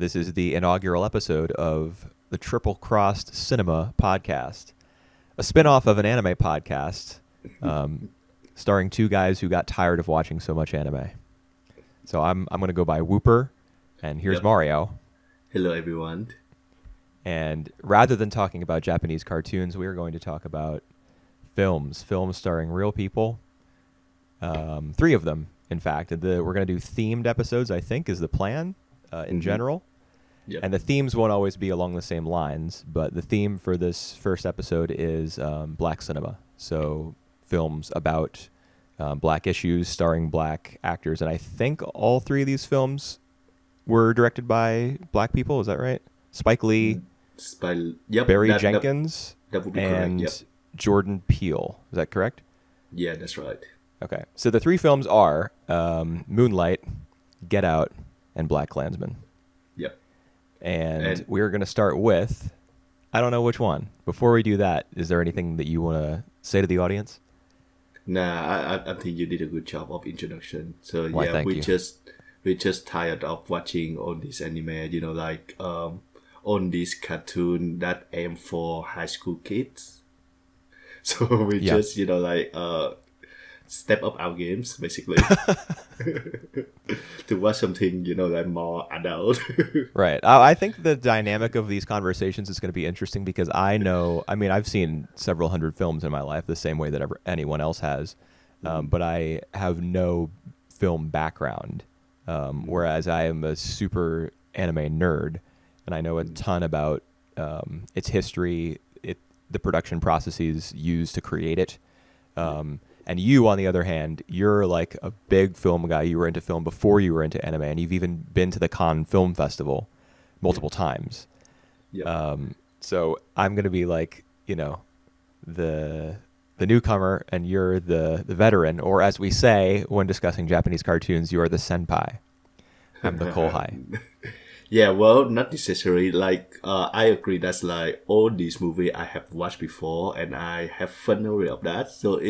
This is the inaugural episode of the Triple Crossed Cinema podcast, a spinoff of an anime podcast starring two guys who got tired of watching so much anime. So I'm going to go by Whooper, and here's Mario. Hello, everyone. And rather than talking about Japanese cartoons, we are going to talk about films starring real people. 3 of them, in fact. We're going to do themed episodes, I think, is the plan in general. Yep. And the themes won't always be along the same lines, but the theme for this first episode is black cinema. So films about black issues starring black actors. And I think all 3 of these films were directed by black people. Is that right? Spike Lee, Barry Jenkins, that would be and correct. Yep. Jordan Peele. Is that correct? Yeah, that's right. Okay. So the 3 films are Moonlight, Get Out, and BlacKkKlansman. Yep. And we're going to start with, I don't know which one. Before we do that, is there anything that you want to say to the audience? Nah, I think you did a good job of introduction. So Why, yeah, thank you. we're just tired of watching all this anime, like on this cartoon that aim for high school kids. So we just, step up our games basically to watch something, like more adult. Right. I think the dynamic of these conversations is going to be interesting because I've seen several hundred films in my life the same way that anyone else has, but I have no film background, whereas I am a super anime nerd, and I know a ton about its history, the production processes used to create it. And you, on the other hand, you're like a big film guy. You were into film before you were into anime, and you've even been to the Cannes Film Festival multiple times. Yeah. So I'm going to be like, the newcomer, and you're the veteran, or as we say when discussing Japanese cartoons, you are the senpai. I'm the kohai. Yeah, well, not necessarily. I agree that's like all these movies I have watched before, and I have fun of that. So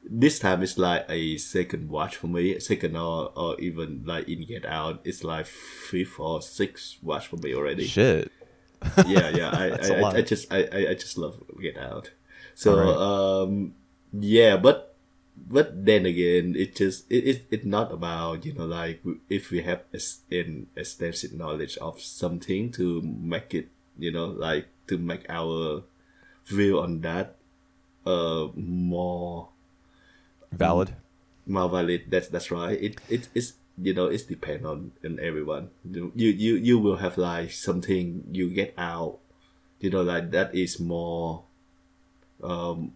this time it's like a second watch for me, second or even like in Get Out, it's like 5th or 6th watch for me already. Shit. Yeah. That's a lot. I just love Get Out. So right. But then again, it's not about if we have an extensive knowledge of something to make it to make our view on that more Valid. more valid. That's right. It's depend on everyone. You will have like something you get out, that is more valid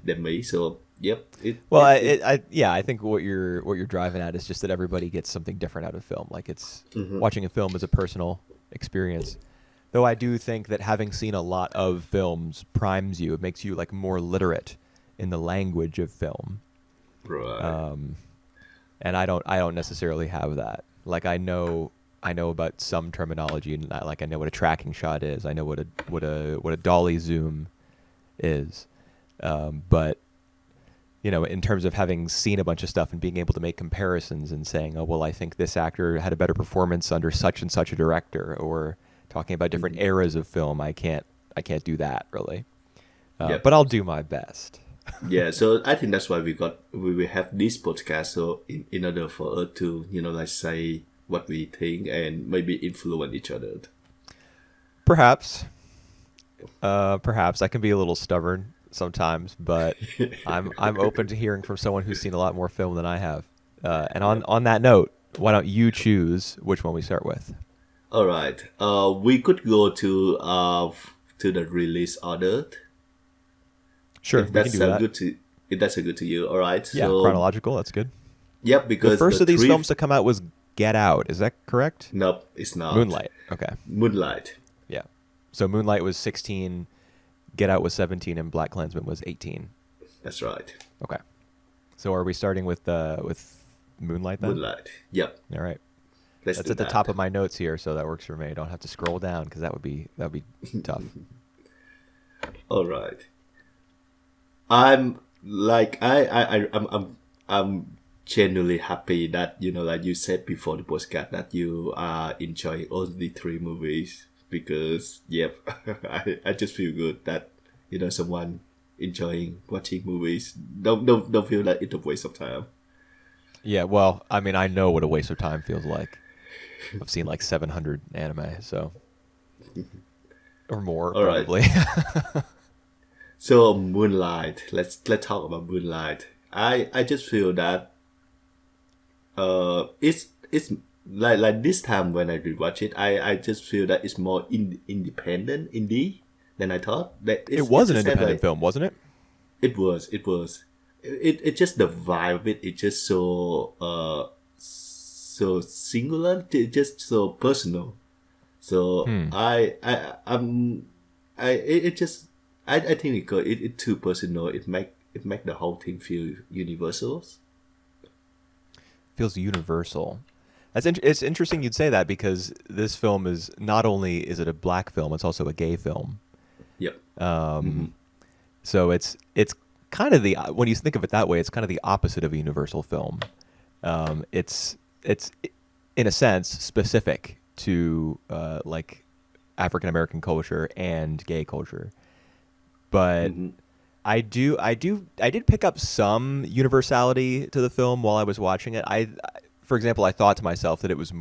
than me. So yep. I think what you're driving at is just that everybody gets something different out of film. Like it's watching a film is a personal experience. Though I do think that having seen a lot of films primes you. It makes you like more literate in the language of film. Right. And I don't necessarily have that. Like I know about some terminology, and I know what a tracking shot is. I know what a dolly zoom is. But in terms of having seen a bunch of stuff and being able to make comparisons and saying, oh well, I think this actor had a better performance under such and such a director, or talking about different eras of film, I can't do that really. But I'll do my best. Yeah, so I think that's why we will have this podcast. So in order for us to say what we think and maybe influence each other. Perhaps I can be a little stubborn sometimes, but I'm open to hearing from someone who's seen a lot more film than I have. And on that note, why don't you choose which one we start with? All right. We could go to the release order. Sure, if that's if that's good to you. All right. Yeah, so, chronological. That's good. Yep, because the first of these films to come out was Get Out. Is that correct? Nope, it's not. Moonlight. Okay. Moonlight. Yeah. So Moonlight was 16, Get Out was 17, and BlacKkKlansman was 18. That's right. Okay. So are we starting with Moonlight then? Moonlight. Yep. All right. That's at the top of my notes here, so that works for me. I don't have to scroll down because that would be tough. All right. I'm genuinely happy that like you said before the podcast that you are enjoying all the three movies because yep, I just feel good that someone enjoying watching movies don't feel like it's a waste of time. Yeah, well, I mean, I know what a waste of time feels like. I've seen like 700 anime, so or more All right. probably. So Moonlight, let's talk about Moonlight. I just feel that it's like this time when I rewatch it, I just feel that it's more independent indie than I thought. That It it's was an the same independent like film, wasn't it? it just the vibe of it. It's just so singular. It's just so personal. So Hmm. it just I think it too personal. It make the whole thing feel universal. Feels universal. It's interesting you'd say that because this film is not only is it a black film, it's also a gay film. Yep. So it's kind of the when you think of it that way, it's kind of the opposite of a universal film. It's in a sense specific to like African American culture and gay culture, but I did pick up some universality to the film while I was watching it. For example, I thought to myself that it was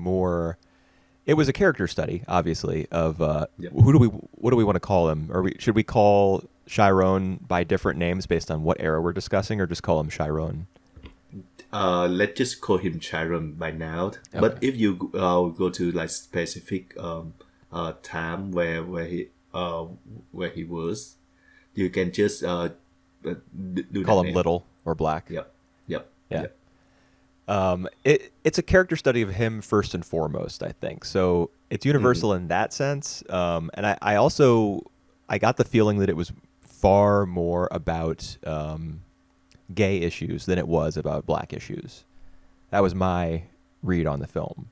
a character study, obviously, of Yep. what do we want to call him? Should we call Chiron by different names based on what era we're discussing, or just call him Chiron? Let's just call him Chiron by now. But Okay. if you go to like specific time where he was, you can just do Call that him name. Little or Black. Yep. Yep. Yeah. Yep. It's a character study of him first and foremost, I think. So it's universal in that sense. And I also I got the feeling that it was far more about gay issues than it was about black issues. That was my read on the film.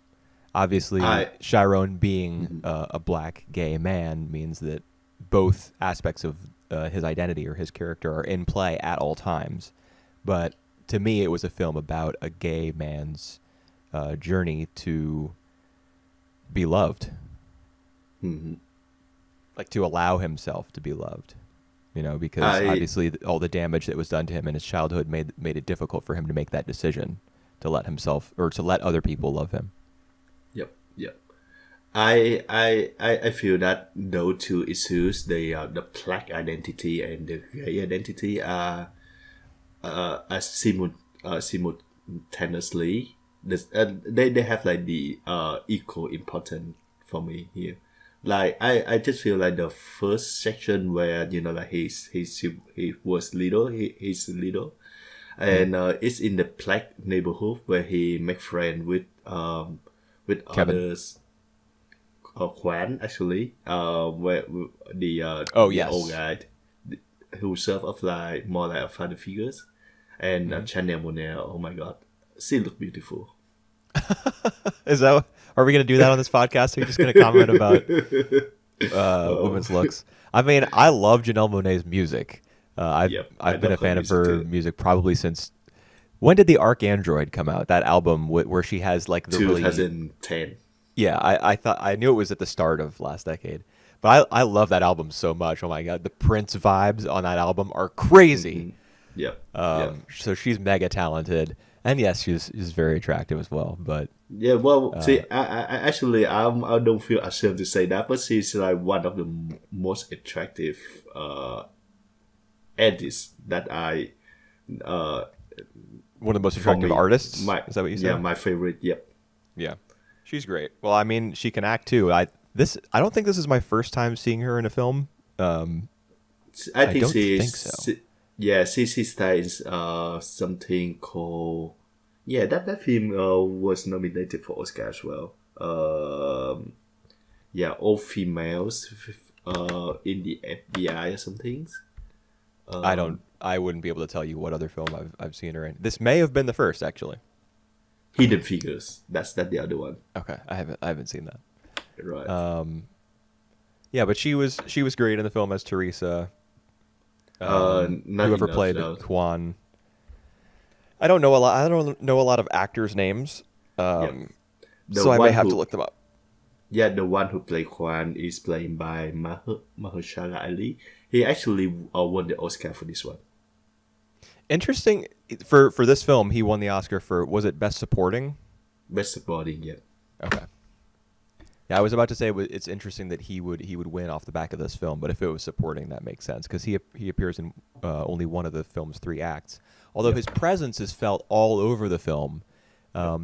Obviously, I Chiron being a black gay man means that both aspects of his identity or his character are in play at all times. But to me, it was a film about a gay man's journey to be loved, like to allow himself to be loved. Because I obviously all the damage that was done to him in his childhood made it difficult for him to make that decision to let himself or to let other people love him. Yep. Yep. I feel that those two issues, the black identity and the gay identity, are simultaneously. They have like the equal important for me here. Like I just feel like the first section where like he was little, he's little, and it's in the black neighborhood where he make friend with Kevin. others. Juan actually, where Oh, the yes. old guy who serve of like more like a father figures, and Chanel Monet. Oh my god, she look beautiful. Is that? Are we going to do that on this podcast? Are you just going to comment about women's looks? I mean, I love Janelle Monáe's music. Yep, I I've been a love her fan of music her too. music probably since when did the Arc Android come out? That album where she has like the really 2010. yeah. I thought I knew it was at the start of last decade, but I love that album so much. Oh my god, the Prince vibes on that album are crazy. Yep. Yep. So she's mega talented, and yes, she's very attractive as well. But Yeah, well, see, I actually I don't feel ashamed to say that, but she's like one of the most attractive artists that I one of the most for attractive me artists. my Is that what you said? yeah my favorite. Yep. Yeah, she's great. Well, I mean, she can act too. I don't think this is my first time seeing her in a film. I I think don't think so. yeah, she stars something called that film was nominated for Oscar as well. Yeah, all females in the FBI or something. I wouldn't be able to tell you what other film I've seen her in. This may have been the first, actually. Hidden Figures. That's the other one. Okay, I haven't seen that. Right. Yeah, but she was great in the film as Teresa. Not Whoever enough played now. Kwan. I don't know a lot. I don't know a lot of actors' names, Yep. The so I may one have to who, look them up. yeah, the one who played Kwan is played by Mahershala Ali. He actually won the Oscar for this one. Interesting. For this film, he won the Oscar for, was it Best Supporting? Best supporting, yeah. Okay. Yeah, I was about to say it's interesting that he would win off the back of this film, but if it was supporting, that makes sense because he appears in only one of the film's three acts. Although Yep. his presence is felt all over the film,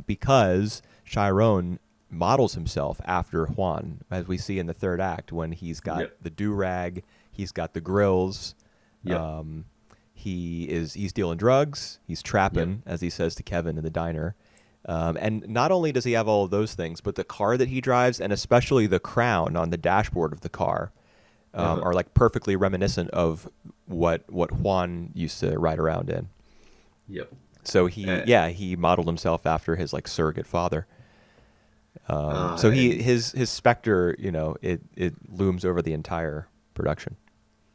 because Chiron models himself after Juan, as we see in the third act when he's got Yep. the do rag, he's got the grills, Yep. he's dealing drugs, he's Yep. trapping, as he says to Kevin in the diner. And not only does he have all of those things, but the car that he drives, and especially the crown on the dashboard of the car, Uh-huh. are like perfectly reminiscent of what Juan used to ride around in. Yep. So Uh, he modeled himself after his like surrogate father. So and his specter, it looms over the entire production.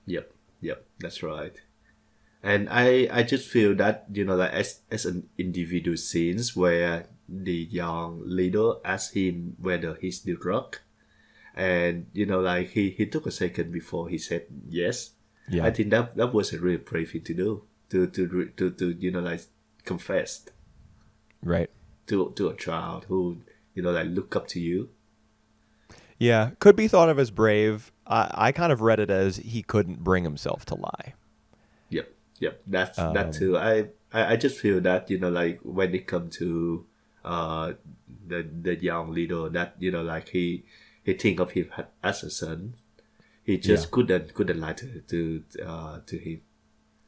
yep. Yep. That's right. And I just feel that like as an individual scenes where the young leader asked him whether he's the drug, and like he took a second before he said yes. I Yeah, think that was a really brave thing to do, to like confess right. to a child who like look up to you. Yeah, could be thought of as brave. I kind of read it as he couldn't bring himself to lie. Yep, yep. That's that Um, too. I just feel that like when it come to uh the young leader, that like he think of him as a son. He yeah. just couldn't lie to him.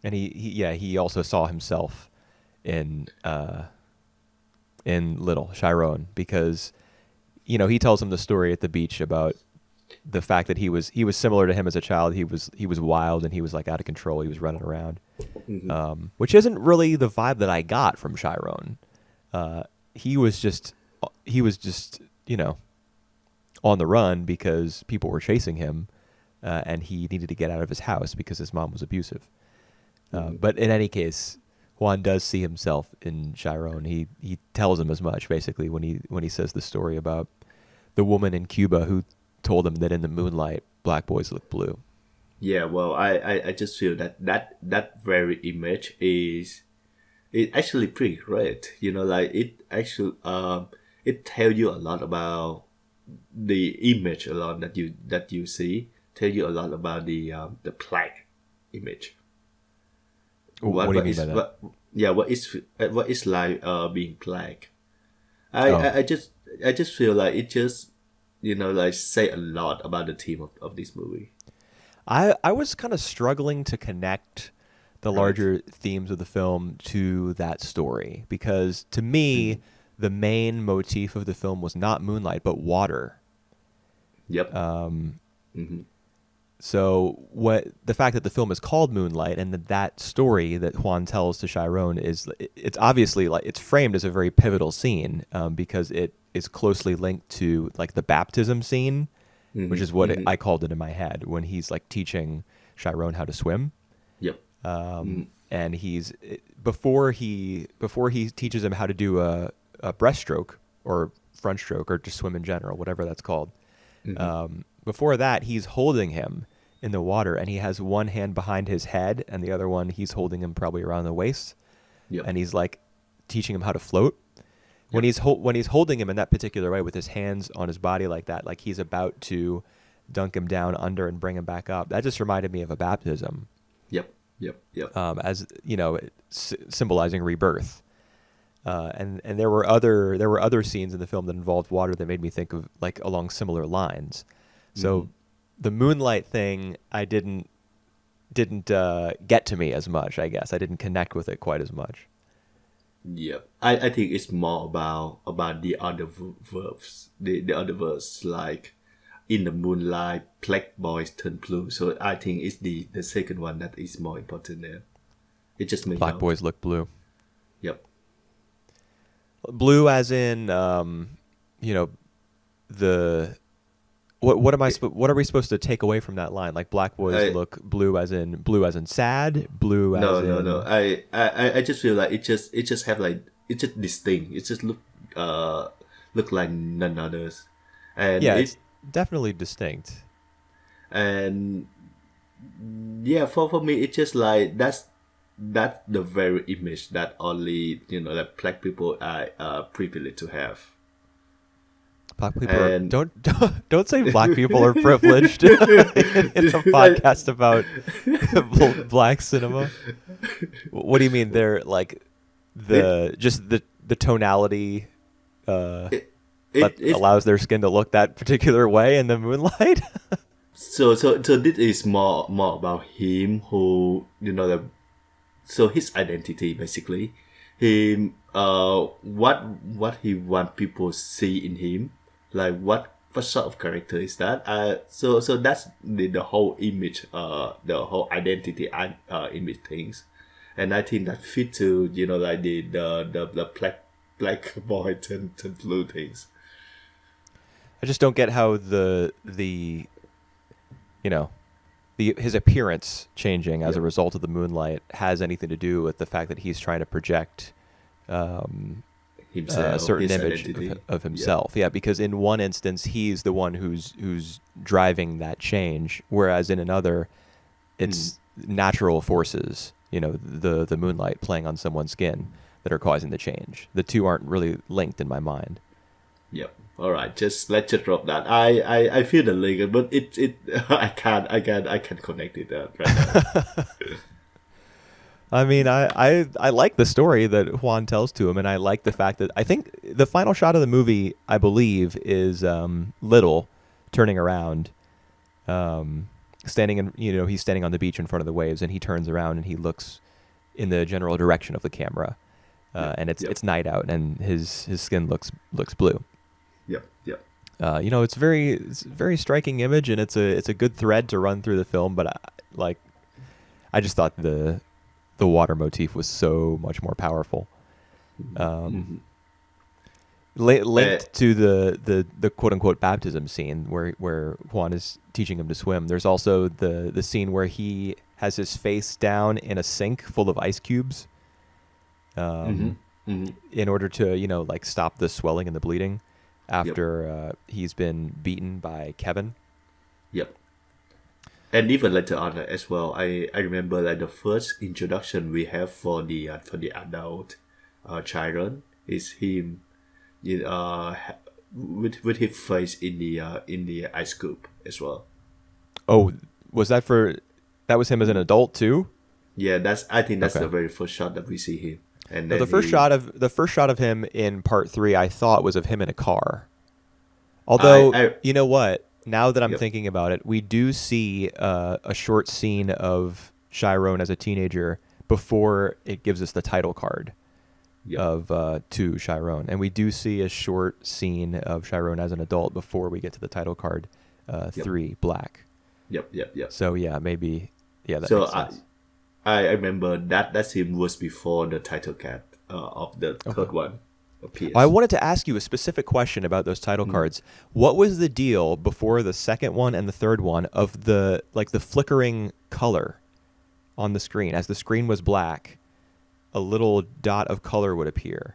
And he also saw himself in little Chiron because he tells him the story at the beach about the fact that he was similar to him as a child. He was wild and he was like out of control. He was running around, which isn't really the vibe that I got from Chiron. Uh, he was just he was just on the run because people were chasing him, and he needed to get out of his house because his mom was abusive. But in any case, Juan does see himself in Chiron. He tells him as much basically when he says the story about the woman in Cuba who told him that in the moonlight black boys look blue. Yeah, well, I just feel that very image is actually pretty great. Like it actually it tell you a lot about the image alone that you see. Tell you a lot about the plaque image. What What do you what mean by is that? what is like being black. I, Oh, I I just I just feel like it just like say a lot about the theme of this movie, I was kind of struggling to connect the right? larger themes of the film to that story because to me the main motif of the film was not moonlight but water. Yep. Um, Mm-hmm. So what the fact that the film is called Moonlight and that story that Juan tells to Chiron it's obviously like it's framed as a very pivotal scene, because it is closely linked to like the baptism scene, which Mm-hmm. is what Mm-hmm. I called it in my head when he's like teaching Chiron how to swim. Yep. Mm-hmm. And before he teaches him how to do a breaststroke or front stroke or just swim in general, whatever that's called. Mm-hmm. Before that, he's holding him in the water, and he has one hand behind his head, and the other one he's holding him probably around the waist, Yep. and he's like teaching him how to float. When Yep. he's holding him in that particular way with his hands on his body like that, like he's about to dunk him down under and bring him back up. That just reminded me of a baptism, Yep. Yep. Yep. as symbolizing rebirth. And there were other scenes in the film that involved water that made me think of like along similar lines. Mm-hmm. So the moonlight thing I didn't get to me as much. I guess I didn't connect with it quite as much. Yep. I think it's more about the other verbs, the other verbs like in the moonlight, black boys turn blue. So I think it's the second one that is more important there. It just made Black note. boys look blue. Yep. Blue as in you know the what are we supposed to take away from that line? Like black boys I look blue as in sad, blue as no. in I just feel like it just have like it just distinct. It just uh look like none others, and yeah, it's definitely distinct. and yeah, for me it's just like that's the very image that only that black people are privileged to have. Black people are And don't say black people are privileged in a podcast about black cinema. What do you mean? They're like just the tonality it, that it allows their skin to look that particular way in the moonlight. so this is more about him who so his identity basically, him what he want people see in him, like what sort of character is that, so that's the whole image, the whole identity and image things. And I think that fit to like the black boy to blue things. I just don't get how the you know his appearance changing as a result of the moonlight has anything to do with the fact that he's trying to project a Himself, certain his image identity. of himself. Yeah, because in one instance he's the one who's driving that change, whereas in another it's natural forces, the moonlight playing on someone's skin that are causing the change. The two aren't really linked in my mind. Yep. All right. Let's just drop that. I feel the link, but it I can't connect it right now. I mean, I like the story that Juan tells to him, and I like the fact that I think the final shot of the movie, I believe, is Little turning around, standing in, he's standing on the beach in front of the waves, and he turns around and he looks in the general direction of the camera, and it's night out, and his skin looks blue. Yep. It's a very striking image, and it's a good thread to run through the film. But I just thought the water motif was so much more powerful. Linked to the quote unquote baptism scene where Juan is teaching him to swim. There's also the scene where he has his face down in a sink full of ice cubes, in order to stop the swelling and the bleeding after he's been beaten by Kevin. Yep. And even later on as well, I remember like the first introduction we have for the adult Chiron is him with his face in the ice cube as well. Oh, that was him as an adult too? Yeah, I think that's Okay. the very first shot that we see him. And No, then the first shot of him in part 3 I thought was of him in a car. Although you know what? Now that I'm thinking about it, we do see a short scene of Chiron as a teenager before it gives us the title card of To Chiron, and we do see a short scene of Chiron as an adult before we get to the title card 3 Black. Yep. So yeah, maybe that So makes sense. I remember that scene was before the title card of the third one appears. I wanted to ask you a specific question about those title cards. What was the deal before the second one and the third one of the flickering color on the screen? As the screen was black, a little dot of color would appear,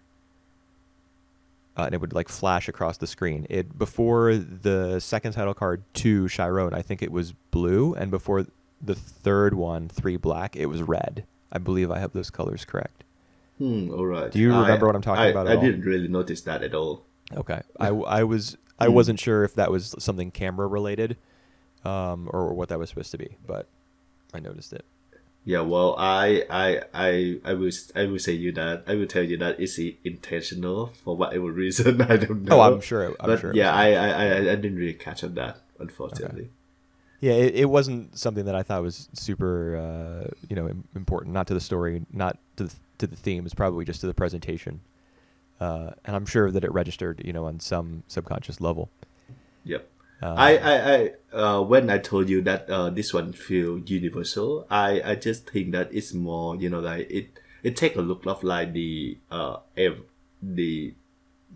and it would flash across the screen. Before the second title card 2 Chiron, I think it was blue, and before the third one 3 Black, it was red. I believe I have those colors correct. All right. Do you remember what I'm talking about at I all? didn't really notice that at all. Okay, I wasn't sure if that was something camera related, or what that was supposed to be, but I noticed it. Yeah, well, I will say you that I will tell you that it's intentional for whatever reason. I don't know. Oh, I'm sure. But sure. yeah, I didn't really catch on that, unfortunately. Okay. Yeah, it wasn't something that I thought was super, important. Not to the story, not to the theme. It's probably just to the presentation, and I'm sure that it registered, on some subconscious level. Yep. I when I told you that this one feel universal, I just think that it's more like it take a look of like the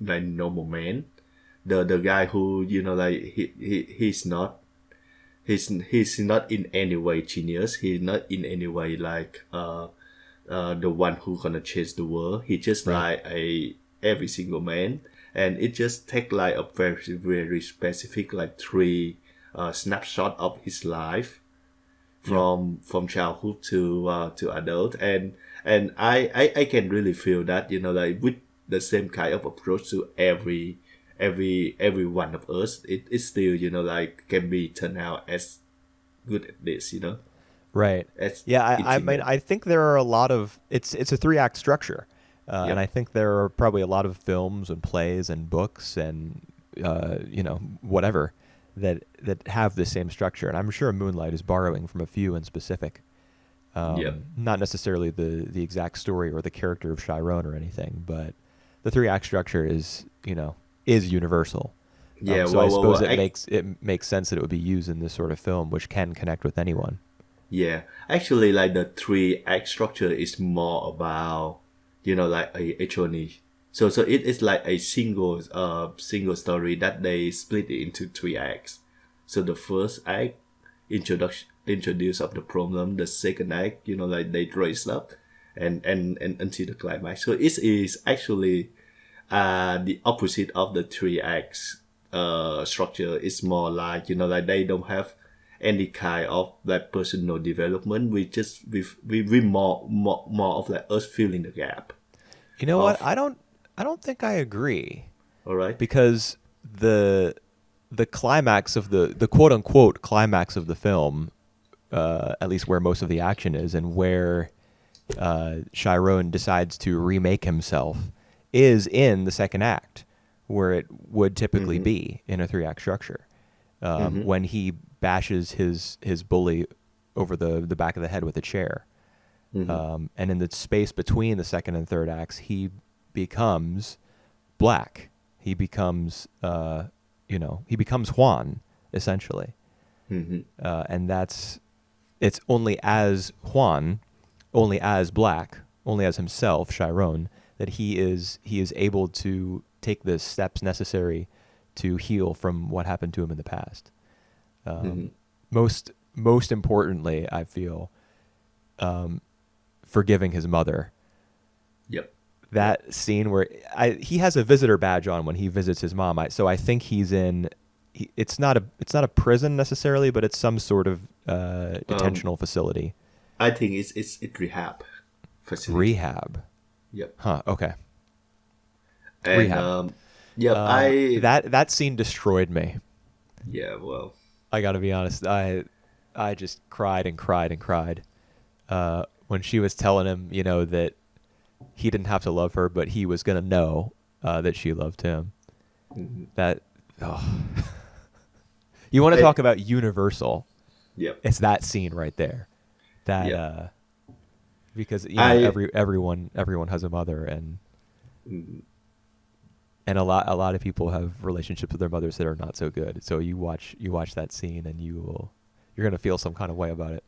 like normal man, the guy who like he's not in any way genius. He's not in any way like the one who gonna change the world. He just Right. like a every single man, and it just take like a very specific like three snapshot of his life from childhood to adult, and I can really feel that like with the same kind of approach to every one of us, it still like can be turned out as good at this. Right. As Yeah, I mean, intimate. I think there are a lot of it's a 3 act structure, and I Yep. think there are probably a lot of films and plays and books and whatever that have the same structure, and I'm sure Moonlight is borrowing from a few in specific. Yep. Not necessarily the exact story or the character of Chiron or anything, but the 3 act structure is universal. Yeah. So I suppose Well, it makes sense that it would be used in this sort of film, which can connect with anyone. yeah. Actually, like the three act structure is more about like a journey. So it is like a single story that they split it into three acts. So the first act introduce of the problem. The second act, like they dress up, and until the climax. So it is actually the opposite of the three acts structure. It's more like like they don't have any kind of like personal development. We more of like us filling the gap You know what? of I don't think I agree, all right. because the climax of the quote unquote climax of the film, at least where most of the action is and where Chiron decides to remake himself, is in the second act, where it would typically be in a 3 act structure. When he bashes his bully over the back of the head with a chair. And in the space between the second and third acts, he becomes black. He becomes, he becomes Juan, essentially. And it's only as Juan, only as black, only as himself, Chiron, that he is able to take the steps necessary to heal from what happened to him in the past. Most importantly, I feel, forgiving his mother. Yep. That scene where he has a visitor badge on when he visits his mom. So I think he's in. It's not a prison necessarily, but it's some sort of detentional facility. I think it's rehab facility. Rehab. Yep. Huh. Okay. And Rehab. yep. That scene destroyed me. Yeah. Well. I got to be honest. I just cried and cried and cried when she was telling him, that he didn't have to love her, but he was gonna know that she loved him. That you want to talk about universal? Yep. It's that scene right there. That Yep. because I- everyone has a mother, and a lot of people have relationships with their mothers that are not so good. So you watch that scene, and you're gonna feel some kind of way about it.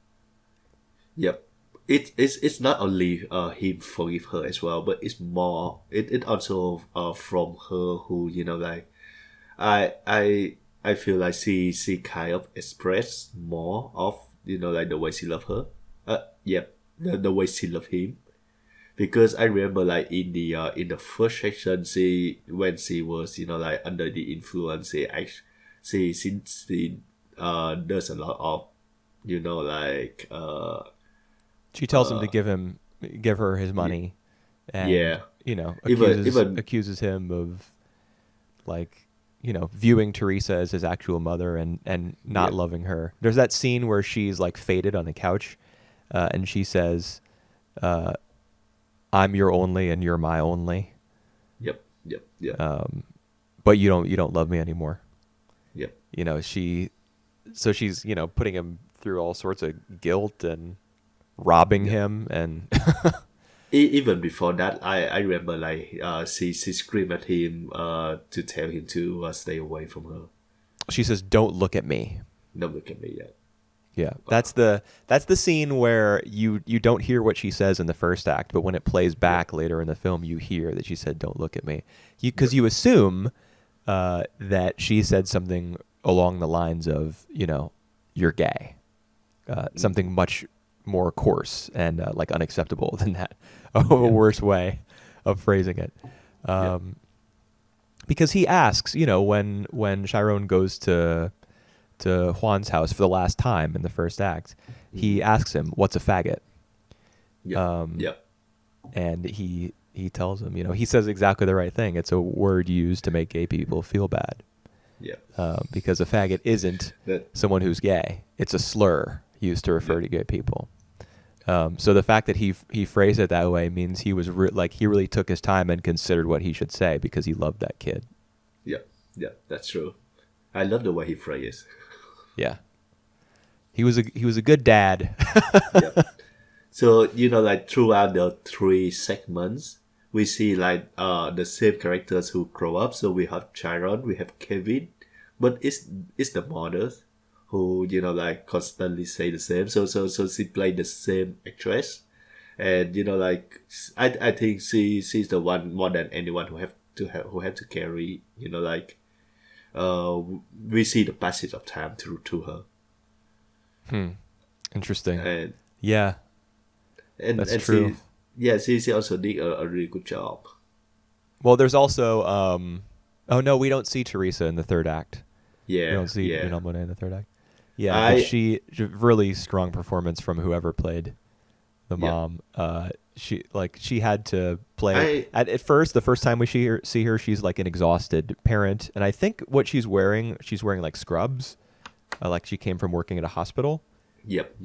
Yep. It's not only him forgive her as well, but it's more it also from her who like I feel like she kind of express more of like the way she love her. Yep, the way she love him. Because I remember like in the first section, when she was like under the influence, she does a lot of like She tells him to give her his money, and yeah. accuses Even accuses him of, like, viewing Teresa as his actual mother, and not Yeah. loving her. There's that scene where she's like faded on a couch, and she says, "I'm your only, and you're my only, Yep. but you don't love me anymore." Yep. She's putting him through all sorts of guilt and robbing him, and Even before that, I remember like she screamed at him to tell him to stay away from her. she says, "Don't look at me." Don't look at me yet. Yeah, that's the scene where you don't hear what she says in the first act, but when it plays back later in the film, you hear that she said, "Don't look at me," because you assume that she said something along the lines of, you're gay. Something much more coarse and like unacceptable than that. A worse way of phrasing it. Because he asks, when Chiron goes to Juan's house for the last time in the first act, he asks him, "What's a faggot?" And he tells him, he says exactly the right thing. It's a word used to make gay people feel bad. Because a faggot isn't someone who's gay. It's a slur used to refer to gay people. So the fact that he phrased it that way means he was he really took his time and considered what he should say because he loved that kid. Yeah, that's true. I love the way he phrased. Yeah, he was a good dad. So throughout the 3 segments, we see the same characters who grow up. So we have Chiron, we have Kevin, but it's the mothers who constantly say the same. So she played the same actress, and I think she's the one more than anyone who have to carry we see the passage of time to her. Interesting. And that's true. She also did a really good job. Well, there's also oh no, we don't see Teresa in the third act. We don't see Janelle Monáe in the third act. But she really strong performance from whoever played the mom. She had to play at first. The first time we see her, she's like an exhausted parent, and I think what she's wearing like scrubs, like she came from working at a hospital. Yep.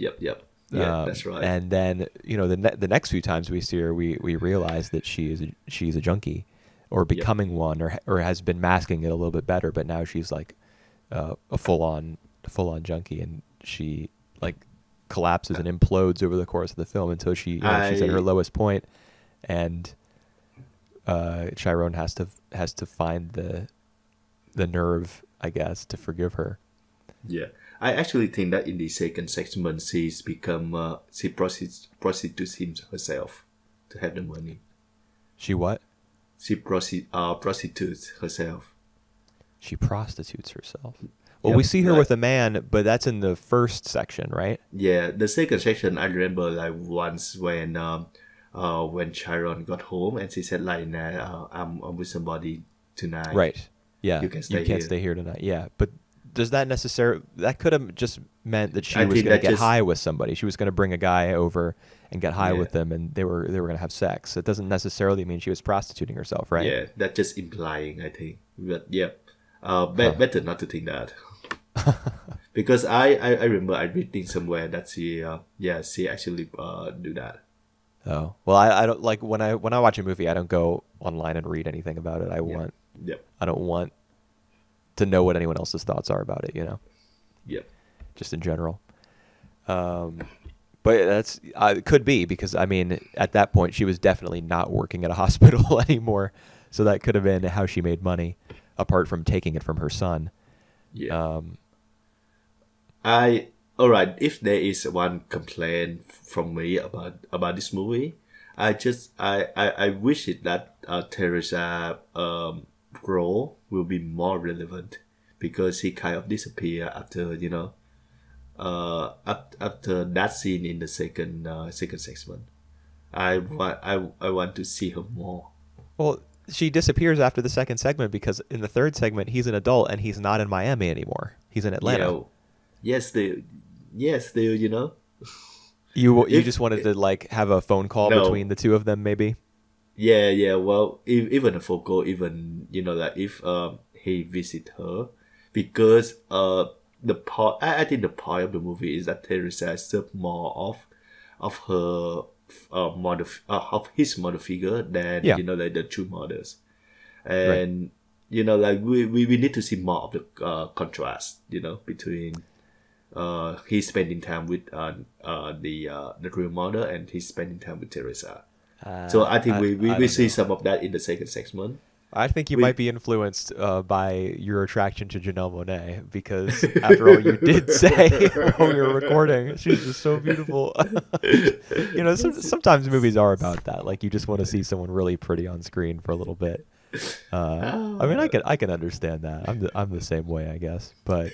Yeah, that's right. And then the next few times we see her, we realize that she's a junkie, or becoming one, or has been masking it a little bit better. But now she's like a full on junkie, and she collapses and implodes over the course of the film until she's at her lowest point, and Chiron has to find the nerve, I guess, to forgive her. Yeah, I actually think that in the second segment she's become she prostitutes herself to have the money. She what? She prostitutes herself. She prostitutes herself. Well, we see her with a man, but that's in the first section, right? Yeah, the second section I remember once when Chiron got home and she said I'm with somebody tonight. Right. Yeah. You can't stay here tonight. Yeah, but does that that could have just meant that she was going to get high with somebody. She was going to bring a guy over and get high with them, and they were going to have sex. It doesn't necessarily mean she was prostituting herself, right? Yeah, that's just implying, I think. But better not to think that. Because I remember I reading somewhere that she actually do that. Oh well, I don't like when I watch a movie, I don't go online and read anything about it. I don't want to know what anyone else's thoughts are about it. Just in general. But it could be because at that point she was definitely not working at a hospital anymore, so that could have been how she made money, apart from taking it from her son. Alright, if there is one complaint from me about this movie, I wish it that Teresa role will be more relevant, because he kind of disappeared after after that scene in the second segment. I want to see her more. Well, she disappears after the second segment because in the third segment he's an adult and he's not in Miami anymore. He's in Atlanta. Yes, you You just wanted to have a phone call between the two of them, maybe. Yeah. Well, even a phone call, even if he visit her, because the part I think the point of the movie is that Teresa served more of her of his mother figure than the two mothers, and we need to see more of the contrast between he's spending time with the real mother and he's spending time with Teresa. So I think we see some of that in the second segment. I think you might be influenced by your attraction to Janelle Monáe, because after all, you did say when we were recording, she's just so beautiful. Sometimes movies are about that. Like, you just want to see someone really pretty on screen for a little bit. I mean, I can understand that. I'm the same way, I guess. But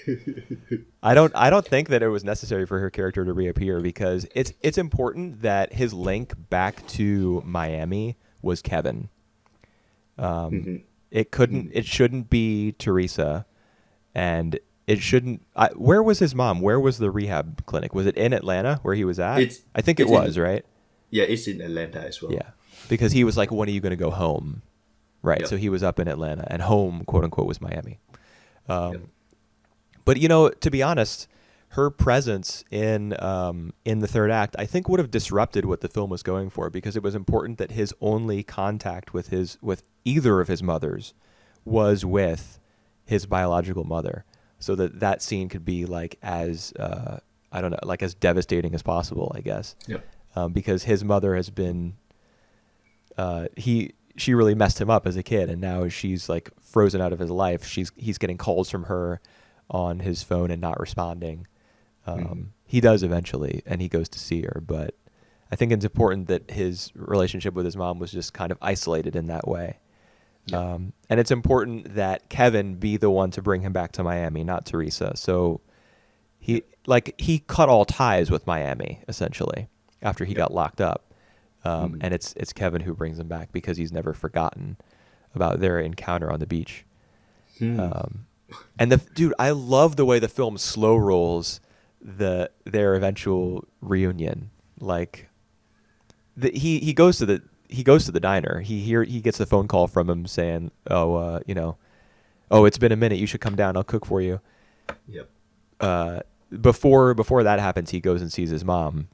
I don't think that it was necessary for her character to reappear because it's important that his link back to Miami was Kevin. It shouldn't be Teresa, and it shouldn't. Where was his mom? Where was the rehab clinic? Was it in Atlanta where he was at? I think it was, right? Yeah, it's in Atlanta as well. Yeah, because he was like, "When are you going to go home?" Right. Yep. So he was up in Atlanta, and home, quote unquote, was Miami. Yep. But to be honest, her presence in the third act, I think, would have disrupted what the film was going for because it was important that his only contact with either of his mothers was with his biological mother, so that scene could be like as I don't know, like as devastating as possible, I guess. Yep. Because his mother has been she really messed him up as a kid, and now she's like frozen out of his life. He's getting calls from her on his phone and not responding. He does eventually, and he goes to see her, but I think it's important that his relationship with his mom was just kind of isolated in that way. Yeah. And it's important that Kevin be the one to bring him back to Miami, not Teresa. So he cut all ties with Miami essentially after he got locked up. And it's Kevin who brings him back because he's never forgotten about their encounter on the beach. And dude, I love the way the film slow rolls their eventual reunion. Like he goes to the diner. He gets the phone call from him saying, "Oh, it's been a minute. You should come down. I'll cook for you." Yep. Before that happens, he goes and sees his mom.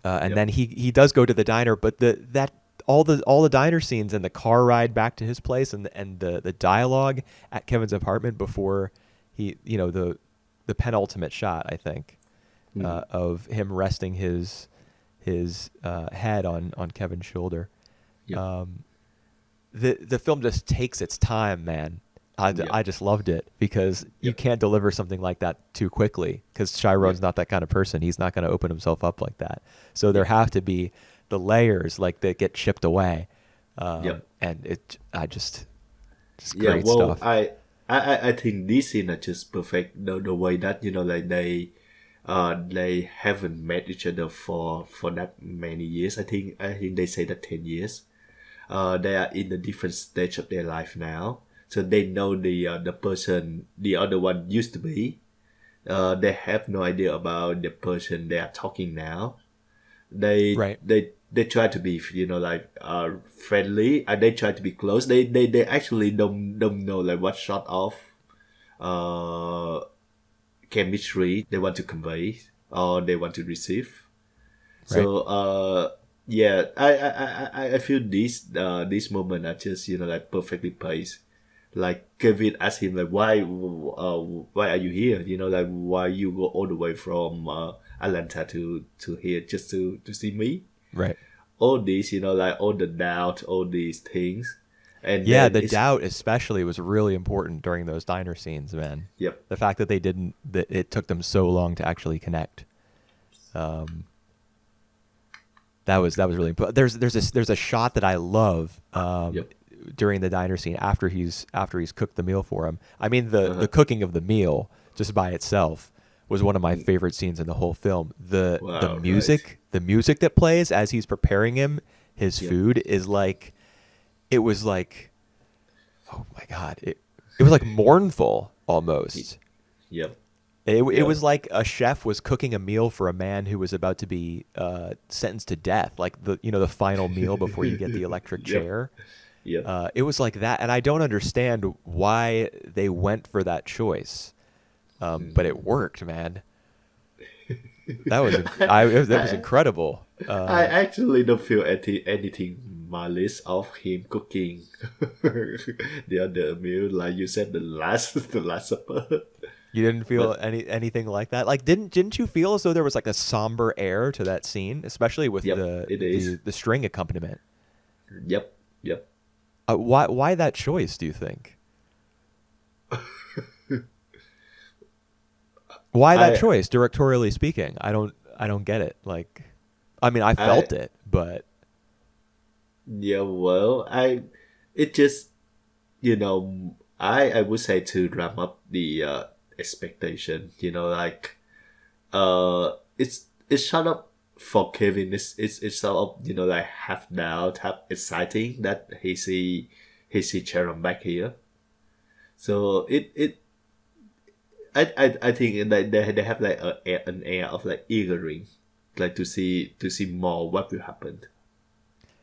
And then he does go to the diner, but all the diner scenes and the car ride back to his place and the dialogue at Kevin's apartment before the penultimate shot, I think, of him resting his head on Kevin's shoulder. Yep. The film just takes its time, man. I just loved it because you can't deliver something like that too quickly because Chiron's not that kind of person. He's not going to open himself up like that. So there have to be the layers like that get chipped away. And just great stuff. I think this scene are just perfect. The way that like they haven't met each other for that many years. I think they say that 10 years. They are in a different stage of their life now. So they know the person the other one used to be. They have no idea about the person they are talking now. They try to be friendly and they try to be close. They actually don't know like what sort of chemistry they want to convey or they want to receive. Right. So I feel this moment are just perfectly placed. Like Kevin asked him like why are you here? Why you go all the way from Atlanta to here just to see me? Right. All these all the doubt, all these things, and the doubt especially was really important during those diner scenes, man. Yep. The fact that it took them so long to actually connect. That was really important. There's a shot that I love. During the diner scene after he's cooked the meal for him. I mean the cooking of the meal just by itself was one of my favorite scenes in the whole film. The music that plays as he's preparing him his food is like, it was like, oh my God, it was like mournful almost. Yep. It was like a chef was cooking a meal for a man who was about to be sentenced to death, like the final meal before you get the electric chair. Yeah. It was like that, and I don't understand why they went for that choice, but it worked, man. That was incredible. I actually don't feel anything malice of him cooking the other meal, like you said, the last supper. You didn't feel anything like that? Like, didn't you feel as though there was like a somber air to that scene, especially with the string accompaniment? Yep. Why that choice, do you think? Why that choice, directorially speaking? I don't get it. Like, I mean, I felt it, but yeah, well, it just, I would say to wrap up the expectation, like it's sort of for Kevin, it's sort of, like half doubt, half exciting that he see Sharon back here. So I think that they have like an air of like eagering, like to see more what will happen.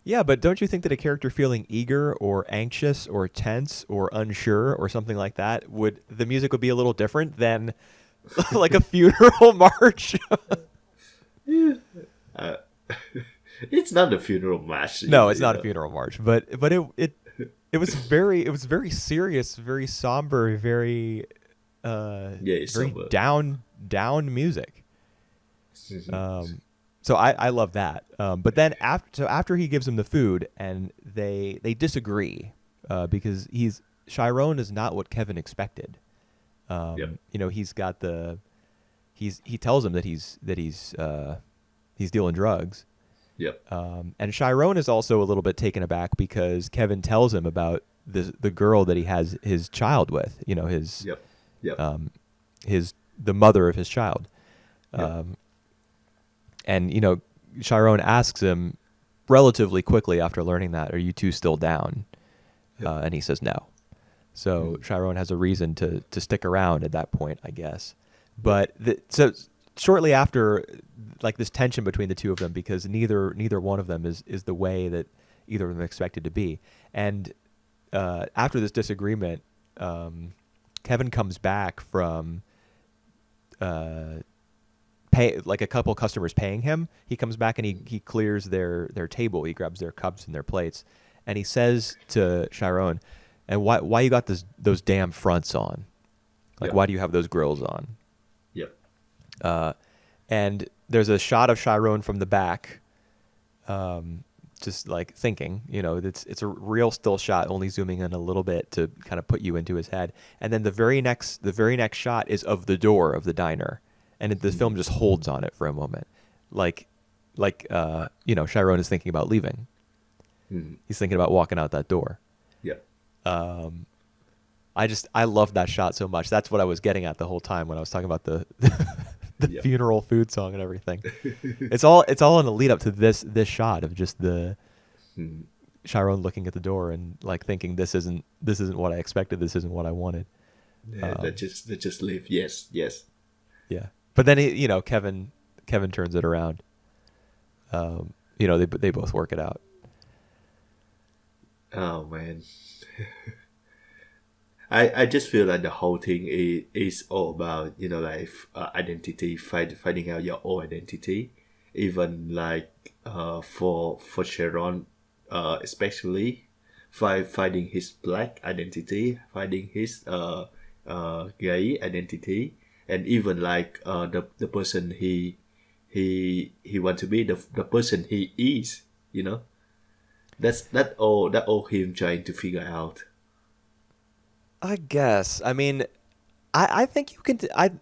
Yeah, but don't you think that a character feeling eager or anxious or tense or unsure or something like that would the music would be a little different than like a funeral march? Uh, it's not a funeral mass, No, it's not a funeral march, but it was very serious, very somber, very Yeah, it's very somber. down music. So I love that. But then after he gives him the food and they disagree because Chiron is not what Kevin expected. Yep. He's got he tells him that he's dealing drugs. Yep. And Chiron is also a little bit taken aback because Kevin tells him about the girl that he has his child with. Yep. Yep. The mother of his child. Yep. And Chiron asks him relatively quickly after learning that, "Are you two still down?" Yep. And he says no. So Chiron has a reason to stick around at that point, I guess. But so shortly after, like this tension between the two of them, because neither one of them is the way that either of them expected to be. And after this disagreement, Kevin comes back from like a couple customers paying him. He comes back and he clears their table. He grabs their cups and their plates, and he says to Chiron, "And why you got those damn fronts on? Like, Yep. why do you have those grills on?" Yep. And there's a shot of Chiron from the back, just like thinking. It's a real still shot, only zooming in a little bit to kind of put you into his head. And then the very next shot is of the door of the diner, and the film just holds on it for a moment, like Chiron is thinking about leaving. He's thinking about walking out that door. Yep. I love that shot so much. That's what I was getting at the whole time when I was talking about the Yep. funeral food song and everything. It's all in the lead up to this shot of just the Chiron looking at the door and like thinking this isn't what I expected. This isn't what I wanted. Yeah, they just leave. Yes. Yes. Yeah, but then Kevin turns it around. They both work it out. Oh man. I just feel like the whole thing is all about like identity, finding out your own identity, even like for Sharon, especially finding his black identity, finding his gay identity, and even like the person he want to be, the person he is. That all him trying to figure out. I guess. I mean, I think you can.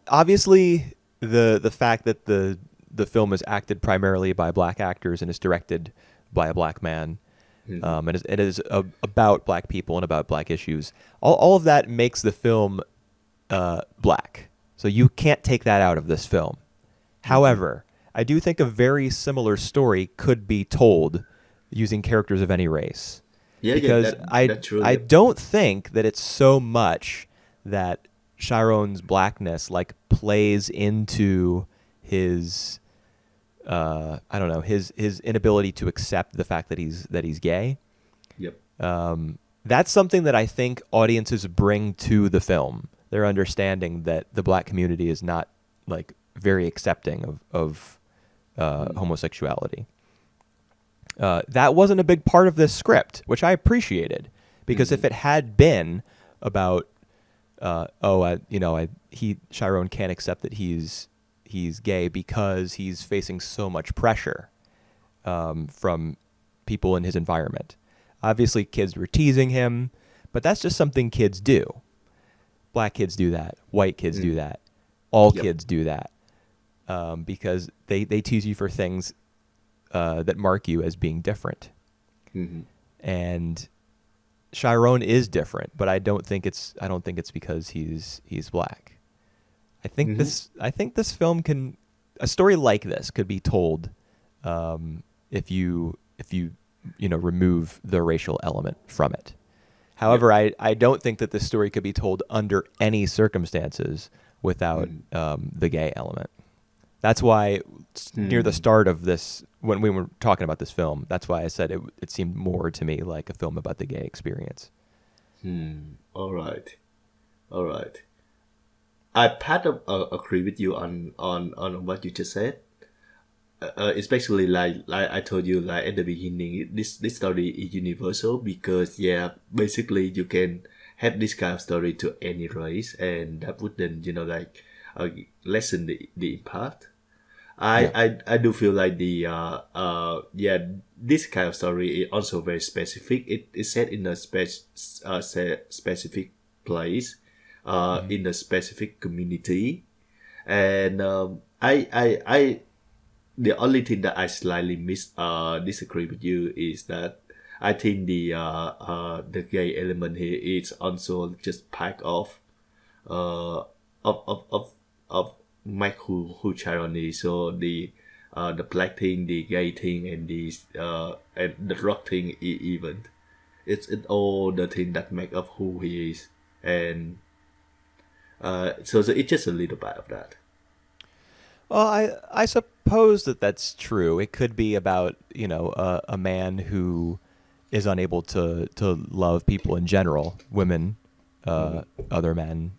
Obviously the fact that the film is acted primarily by black actors and is directed by a black man, and it is about black people and about black issues. All of that makes the film black. So you can't take that out of this film. However, I do think a very similar story could be told using characters of any race. Yeah, Because that's true. I don't think that it's so much that Chiron's blackness like plays into his I don't know, his inability to accept the fact that he's gay. Yep. That's something that I think audiences bring to the film. Their understanding that the black community is not like very accepting of homosexuality. That wasn't a big part of this script, which I appreciated, because if it had been about, Chiron can't accept that he's gay because he's facing so much pressure from people in his environment. Obviously, kids were teasing him, but that's just something kids do. Black kids do that. White kids do that. All kids do that because they tease you for things that mark you as being different. And Chiron is different, but I don't think it's because he's black. I think this film can, a story like this could be told if you remove the racial element from it. However, I don't think that this story could be told under any circumstances without the gay element. That's why near the start of this, when we were talking about this film, that's why I said it seemed more to me like a film about the gay experience. All right. I part of agree with you on what you just said. Especially like I told you like at the beginning, this story is universal because basically you can have this kind of story to any race, and that wouldn't lessen the impact. I do feel like this kind of story is also very specific. It is set in a specific place, in a specific community, and I the only thing that I slightly disagree with you is that I think the gay element here is also just part of Mike who Chiron is. So the black thing, the gay thing, and the rock thing even it's all the thing that make up who he is, and so it's just a little bit of that. Well, I suppose that's true. It could be about a man who is unable to love people in general, women, other men,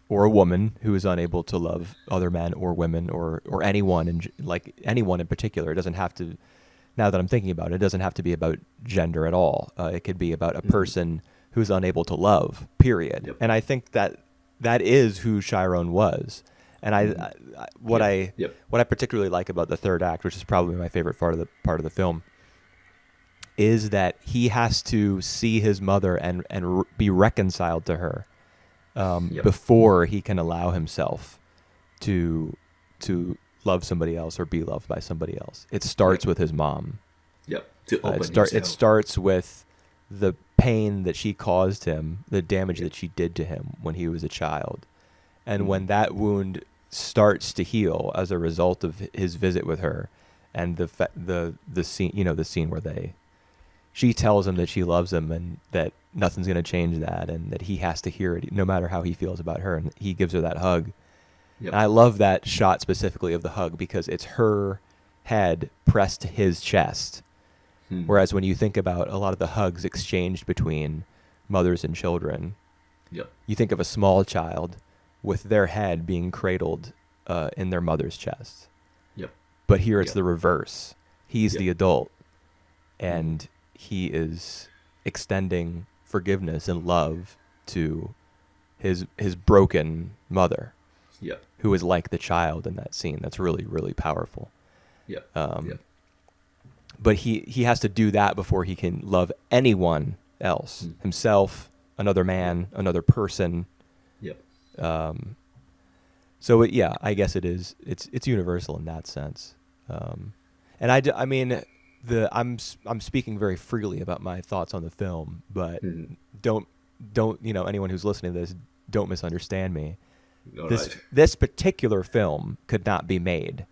or a woman who is unable to love other men or women or anyone anyone in particular. It doesn't have to. Now that I'm thinking about it, it doesn't have to be about gender at all. It could be about a person who's unable to love. Period. Yep. And I think that is who Chiron was. And what I particularly like about the third act, which is probably my favorite part of the film, is that he has to see his mother and be reconciled to her before he can allow himself to love somebody else or be loved by somebody else. It starts with his mom. It starts with the pain that she caused him, the damage that she did to him when he was a child. And when that wound starts to heal as a result of his visit with her, and the scene where she tells him that she loves him and that nothing's going to change that, and that he has to hear it no matter how he feels about her, and he gives her that hug. And I love that shot specifically of the hug because it's her head pressed to his chest. Whereas when you think about a lot of the hugs exchanged between mothers and children, you think of a small child with their head being cradled in their mother's chest. But here it's the reverse. He's the adult, and he is extending forgiveness and love to his broken mother, who is like the child in that scene. That's really, really powerful. But he has to do that before he can love anyone else, himself, another man, another person. So I guess it is. It's universal in that sense. And I mean, I'm speaking very freely about my thoughts on the film, but don't anyone who's listening to this, don't misunderstand me. This particular film could not be made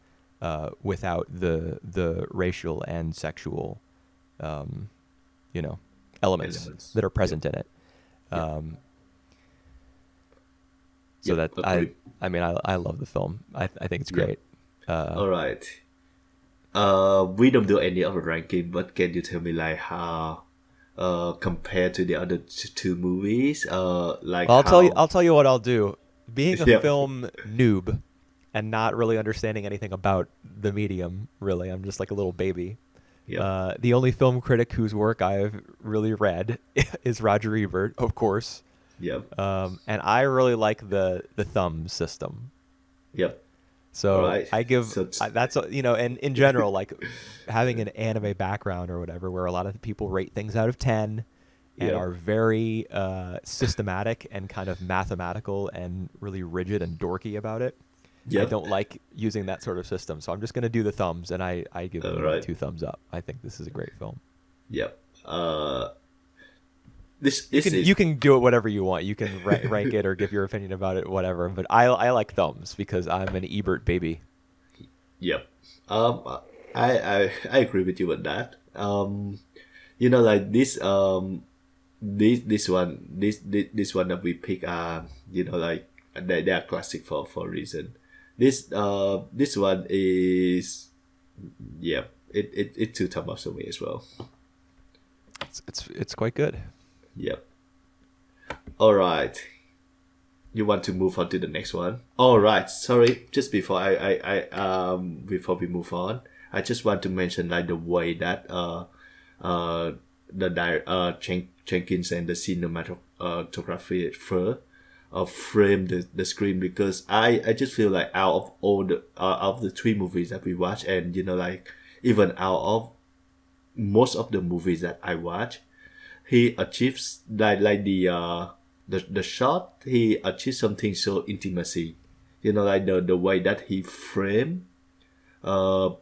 without the racial and sexual elements that are present in it. So that I love the film. I think it's great. All right. We don't do any other ranking, but can you tell me like how compared to the other two movies, I'll tell you what I'll do. Being a film noob and not really understanding anything about the medium, really, I'm just like a little baby. The only film critic whose work I've really read is Roger Ebert, of course. And I really like the thumb system. So I give that's and in general, like having an anime background or whatever, where a lot of people rate things out of 10 and are very systematic and kind of mathematical and really rigid and dorky about it. I don't like using that sort of system, so I'm just going to do the thumbs, and I give it 2 thumbs up. I think this is a great film. You can do it whatever you want. You can rank it or give your opinion about it, whatever. But I like thumbs because I'm an Ebert baby. Yep. I agree with you with that. Like this one that we pick are, like they are classic for a reason. This one is, yeah, it's two thumbs up for me as well. It's quite good. Yep. All right. You want to move on to the next one? All right. Sorry, just before before we move on, I just want to mention like the way that Jenkins and the cinematography frame the screen, because I just feel like out of all the out of the three movies that we watch, and like even out of most of the movies that I watch, he achieves like the shot, he achieves something so intimacy, like the way that he frame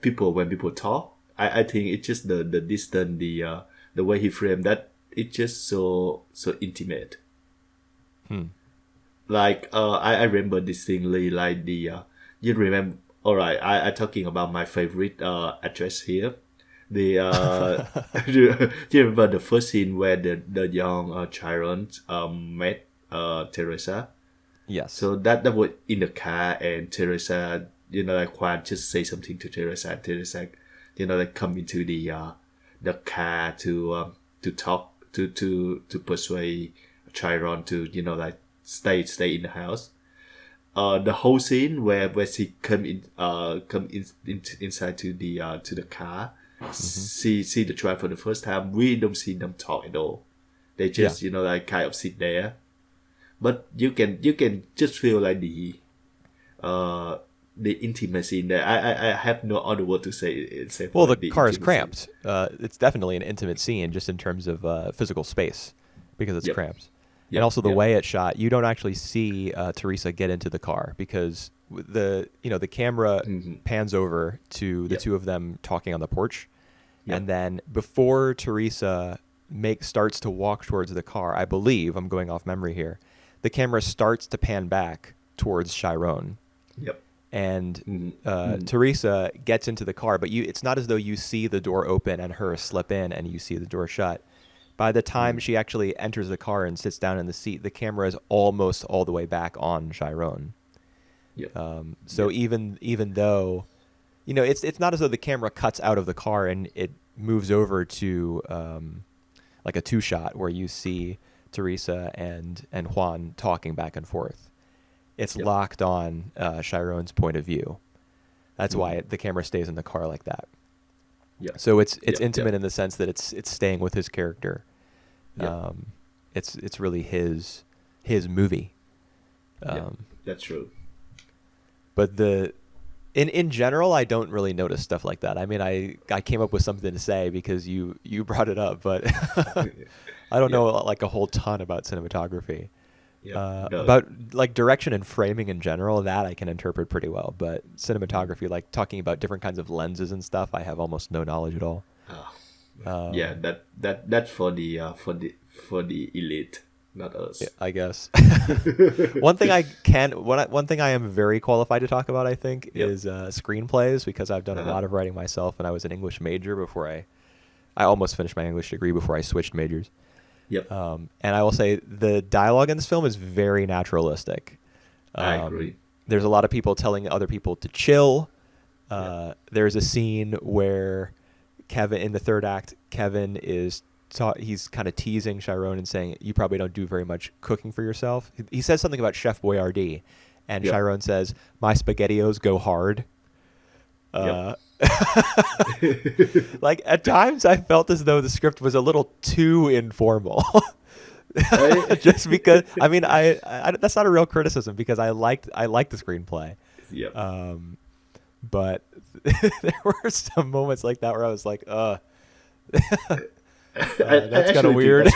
people when people talk. I think it's just the distance, the way he framed that, it's just so intimate. Like I remember distinctly like you remember, all right, I talking about my favorite actress here. The do you remember the first scene where the young Chiron met Teresa? Yes. So that was in the car, and Teresa, like Juan just say something to Teresa, and Teresa, like come into the car to talk to persuade Chiron to like stay in the house. The whole scene where she come inside to the car, see the trial for the first time. We don't see them talk at all. They just like kind of sit there, but you can just feel like the intimacy in there. I have no other word to say. Well, the car is cramped. It's definitely an intimate scene just in terms of physical space because it's cramped. And also the way it's shot, you don't actually see Teresa get into the car because the camera pans over to the two of them talking on the porch, and then before Teresa starts to walk towards the car, I believe, I'm going off memory here, the camera starts to pan back towards Chiron. Yep. And Teresa gets into the car, but it's not as though you see the door open and her slip in and you see the door shut. By the time she actually enters the car and sits down in the seat, the camera is almost all the way back on Chiron. So even though, it's not as though the camera cuts out of the car and it moves over to like a two shot where you see Teresa and Juan talking back and forth. It's locked on Chiron's point of view. That's why the camera stays in the car like that. So it's intimate in the sense that it's staying with his character. It's really his movie. That's true. But in general, I don't really notice stuff like that. I mean, I came up with something to say because you brought it up, but I don't know like a whole ton about cinematography. About like direction and framing in general, that I can interpret pretty well. But cinematography, like talking about different kinds of lenses and stuff, I have almost no knowledge at all. That's for the elite, not us. Yeah, I guess. One thing I am very qualified to talk about, I think, is screenplays, because I've done a lot of writing myself, and I was an English major before I almost finished my English degree before I switched majors. And I will say the dialogue in this film is very naturalistic. I agree. There's a lot of people telling other people to chill. There's a scene where Kevin, in the third act, Kevin he's kind of teasing Chiron and saying, "You probably don't do very much cooking for yourself." He says something about Chef Boyardee, and Chiron says, "My SpaghettiOs go hard." Like at times I felt as though the script was a little too informal. Just because I mean I that's not a real criticism, because I liked the screenplay. But there were some moments like that where I was like, that's kind of weird.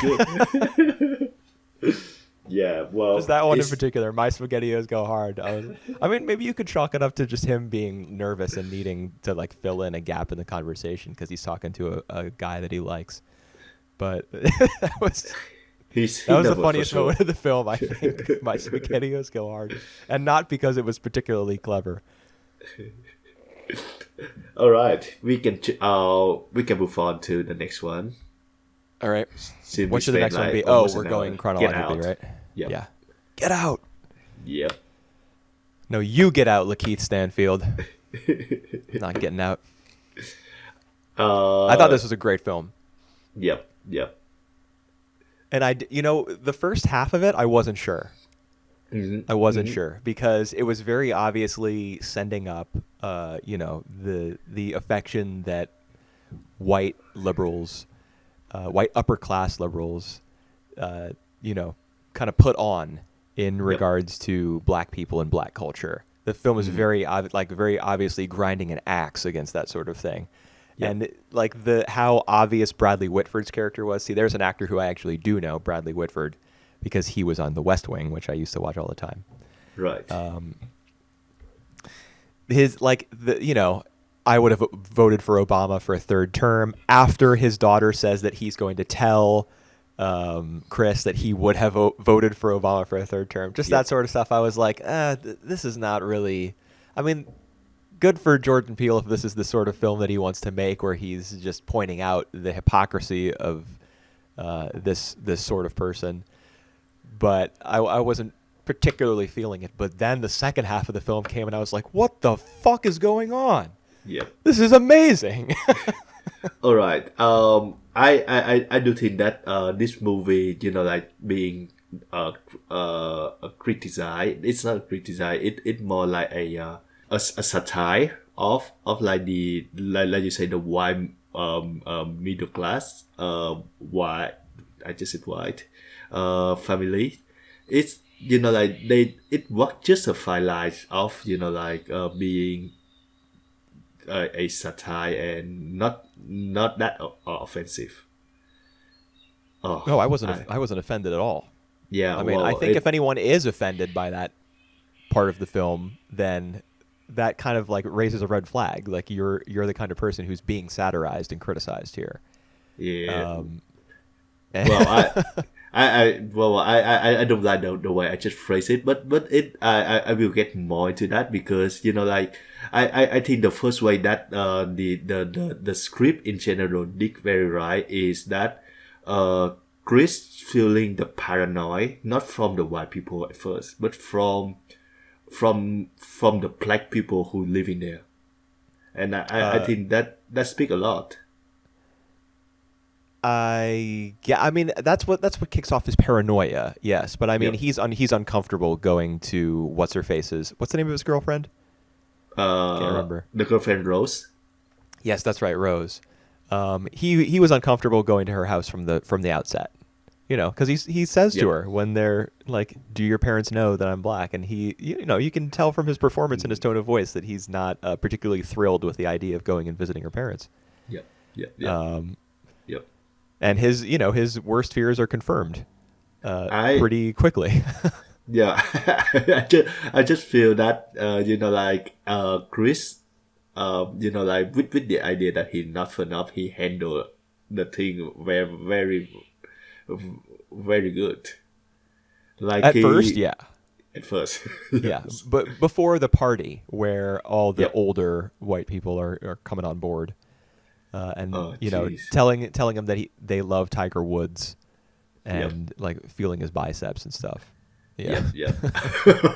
Well, just that one in particular, my SpaghettiOs go hard. I mean, maybe you could chalk it up to just him being nervous and needing to like fill in a gap in the conversation because he's talking to a guy that he likes. But That he was the never for funniest sure. moment of the film, I think. My SpaghettiOs go hard, and not because it was particularly clever. All right, we can move on to the next one. All right, Since we what should the spent next one like be? Oh, almost we're an hour. going Get chronologically, out. right? Yep. Yeah. Get out. Yep. No, you get out, Lakeith Stanfield. Not getting out. I thought this was a great film. Yep. Yep. And the first half of it, I wasn't sure. I wasn't sure because it was very obviously sending up, the affection that white liberals, white upper class liberals, kind of put on in regards to black people and black culture. The film is very obviously grinding an axe against that sort of thing. Yep. And like how obvious Bradley Whitford's character was. See, there's an actor who I actually do know, Bradley Whitford, because he was on The West Wing, which I used to watch all the time. Right. I would have voted for Obama for a third term after his daughter says that he's going to tell Chris that he would have voted for Obama for a third term. Just that sort of stuff. I was like, this is not really. I mean, good for Jordan Peele if this is the sort of film that he wants to make, where he's just pointing out the hypocrisy of this sort of person. But I wasn't particularly feeling it. But then the second half of the film came, and I was like, what the fuck is going on? Yep. This is amazing. All right. I do think that this movie, like being criticized. It's not criticized. It's more like a satire of like the like you say the white middle class white, I just said white family. It's like it was just a fine line of being a satire and not that offensive. No, I wasn't offended at all. Yeah, I mean, I think if anyone is offended by that part of the film, then that kind of like raises a red flag. Like you're the kind of person who's being satirized and criticized here. Yeah. I don't like the way I just phrase it, but I will get more into that because I think the first way that the script in general did very right is that Chris feeling the paranoia not from the white people at first, but from the black people who live in there, and I think that speak a lot. I mean that's what kicks off his paranoia. Yes, but I mean he's uncomfortable going to what's her face's. What's the name of his girlfriend? Can't remember. The girlfriend Rose. Yes, that's right, Rose. He was uncomfortable going to her house from the outset. Because he says to her when they're like, "Do your parents know that I'm black?" And you can tell from his performance and his tone of voice that he's not particularly thrilled with the idea of going and visiting her parents. Yep. And his worst fears are confirmed pretty quickly. Yeah, I just feel that Chris, with the idea that he's not enough, he handled the thing very very very good. Like at first. At first, yeah, but before the party where all the older white people are coming on board. And telling him that they love Tiger Woods, and like feeling his biceps and stuff. Yeah.